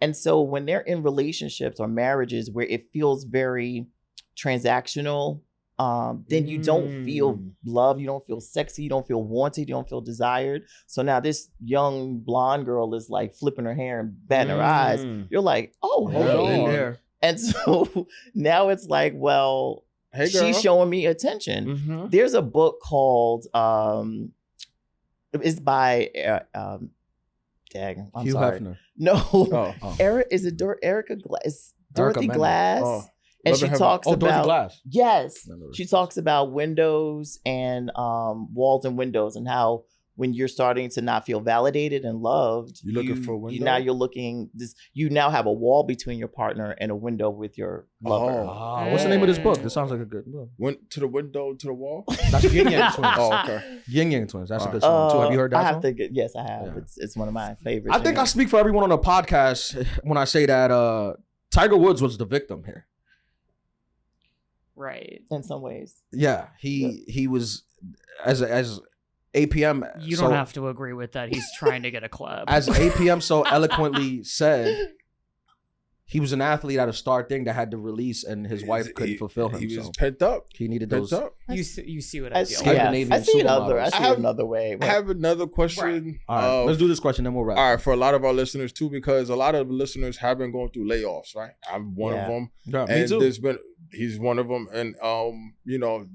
Speaker 4: And so when they're in relationships or marriages where it feels very transactional, then you don't feel love, you don't feel sexy, you don't feel wanted, you don't feel desired. So now this young blonde girl is like flipping her hair and batting her eyes. You're like, oh,
Speaker 1: Yeah,
Speaker 4: hold
Speaker 1: been
Speaker 4: on.
Speaker 1: there.
Speaker 4: And so now it's like, well,
Speaker 2: Hey, girl.
Speaker 4: she's showing me attention.
Speaker 2: Mhm.
Speaker 4: There's a book called it's by I'm
Speaker 1: Hugh
Speaker 4: sorry.
Speaker 1: Hefner.
Speaker 4: No,
Speaker 2: Oh.
Speaker 4: Erica Glass, Dorothy
Speaker 1: Mendel.
Speaker 4: Glass,
Speaker 2: Oh.
Speaker 4: and
Speaker 2: Love
Speaker 4: she
Speaker 2: and Heaven.
Speaker 4: talks
Speaker 1: Oh, Dorothy
Speaker 4: about
Speaker 1: Glass.
Speaker 4: yes,
Speaker 1: Never
Speaker 4: she
Speaker 1: heard.
Speaker 4: talks about windows and walls and windows and how when you're starting to not feel validated and loved,
Speaker 2: You looking for a window?
Speaker 4: now you're looking this. You now have a wall between your partner and a window with your lover.
Speaker 1: Ah, what's the name of this book? This sounds like a good book.
Speaker 2: Went to the window, to the wall.
Speaker 1: That's Yin Yang Twins.
Speaker 2: Oh, okay.
Speaker 1: Yin Yang Twins. That's a good song too. Have you heard that
Speaker 4: I have
Speaker 1: song?
Speaker 4: to get, yes, I have.
Speaker 1: Yeah.
Speaker 4: It's one of my favorites.
Speaker 1: I think I speak for everyone on the podcast when I say that Tiger Woods was the victim here.
Speaker 3: Right.
Speaker 4: in some ways.
Speaker 1: Yeah, he was as APM.
Speaker 3: You don't have to agree with that. He's trying to get a club.
Speaker 1: As APM so eloquently said, he was an athlete at a star thing that had to release, and his wife couldn't fulfill him.
Speaker 2: He was
Speaker 1: So
Speaker 2: pent up.
Speaker 1: he needed
Speaker 2: Pent
Speaker 1: those.
Speaker 2: up.
Speaker 3: you see what I
Speaker 4: I
Speaker 3: feel.
Speaker 4: see,
Speaker 3: like.
Speaker 1: Scandinavian
Speaker 4: I see it other. I
Speaker 1: supermodels.
Speaker 4: see
Speaker 2: I
Speaker 4: it
Speaker 2: have-
Speaker 4: another way.
Speaker 2: I have another question.
Speaker 1: All right, let's do this question, then we'll wrap.
Speaker 2: All right, for a lot of our listeners too, because a lot of the listeners have been going through layoffs, right? I'm one of them,
Speaker 1: Yeah, me
Speaker 2: and
Speaker 1: too.
Speaker 2: he's one of them, and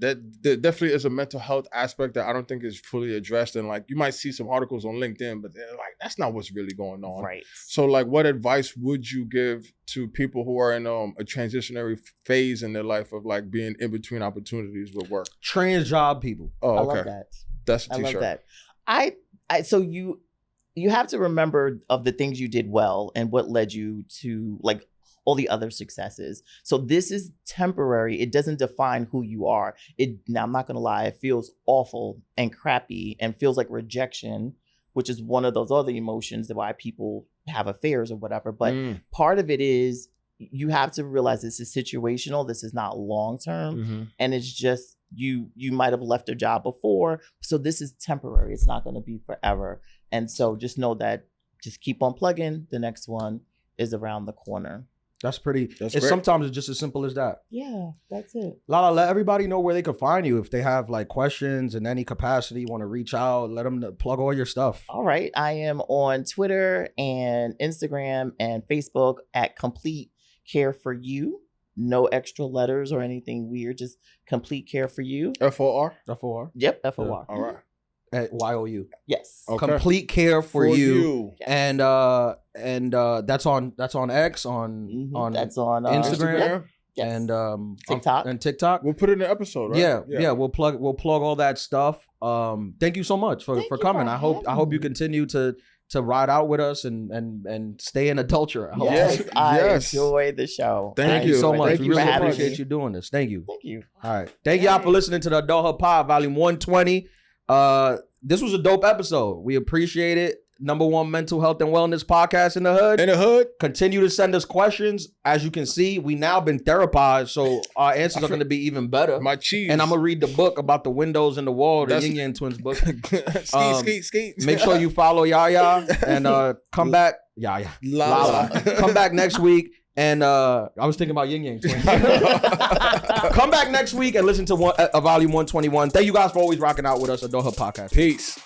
Speaker 2: that there definitely is a mental health aspect that I don't think is fully addressed, and like you might see some articles on LinkedIn, but they're like that's not what's really going on,
Speaker 4: Right.
Speaker 2: So like, what advice would you give to people who are in a transitionary phase in their life of like being in between opportunities with work?
Speaker 1: Trans job people.
Speaker 2: Oh,
Speaker 4: I
Speaker 2: okay,
Speaker 4: love that.
Speaker 2: that's a
Speaker 4: I
Speaker 2: t-shirt.
Speaker 4: love that. I so you have to remember of the things you did well and what led you to like all the other successes. So this is temporary. It doesn't define who you are. Now I'm not gonna lie, it feels awful and crappy and feels like rejection, which is one of those other emotions that why people have affairs or whatever. But part of it is you have to realize this is situational. This is not long term, and it's just you might have left a job before, so this is temporary. It's not going to be forever, and so just know that. Just keep on plugging. The next one is around the corner.
Speaker 1: That's pretty.
Speaker 2: That's
Speaker 1: it's
Speaker 2: great.
Speaker 1: sometimes it's just as simple as that.
Speaker 4: Yeah, that's it.
Speaker 1: Lala, let everybody know where they can find you if they have like questions in any capacity. Want to reach out? Let them plug all your stuff.
Speaker 4: All right, I am on Twitter and Instagram and Facebook at Complete Care for You. No extra letters or anything weird. Just Complete Care for You.
Speaker 2: FOR?
Speaker 1: FOR.
Speaker 4: Yep, FOR.
Speaker 2: Yeah. All right.
Speaker 1: At YOU.
Speaker 4: Yes.
Speaker 2: Okay.
Speaker 1: Complete Care for you.
Speaker 4: Yes.
Speaker 1: And that's on X on
Speaker 4: That's on
Speaker 1: Instagram.
Speaker 4: Yes.
Speaker 1: And
Speaker 4: TikTok.
Speaker 1: and TikTok.
Speaker 2: We'll put it in the episode, right?
Speaker 1: Yeah. We'll plug all that stuff. Thank you so much for coming. I hope you continue to ride out with us and stay in adulture. I hope.
Speaker 4: Yes, I
Speaker 2: Yes.
Speaker 4: enjoy the show.
Speaker 2: Thank you
Speaker 1: so much.
Speaker 2: Thank
Speaker 1: We
Speaker 2: you
Speaker 1: really
Speaker 2: so much.
Speaker 1: appreciate you doing this. Thank you.
Speaker 4: Thank you.
Speaker 1: All right. Thank y'all for listening to the Adulthood Pod, Volume 120. This was a dope episode. We appreciate it. #1 mental health and wellness podcast in the hood.
Speaker 2: In the hood.
Speaker 1: Continue to send us questions. As you can see, we now been therapized, so our answers are going to be even better.
Speaker 2: My cheese.
Speaker 1: And I'm gonna read the book about the windows in the wall, the Yin Yang Twins book.
Speaker 2: Skeet.
Speaker 1: Make sure you follow Yaya and come back. Yaya.
Speaker 2: Lara.
Speaker 1: Come back next week. And I was thinking about Yin Yang Twins. Come back next week and listen to Volume 121. Thank you guys for always rocking out with us, Adulthood Podcast.
Speaker 2: Peace.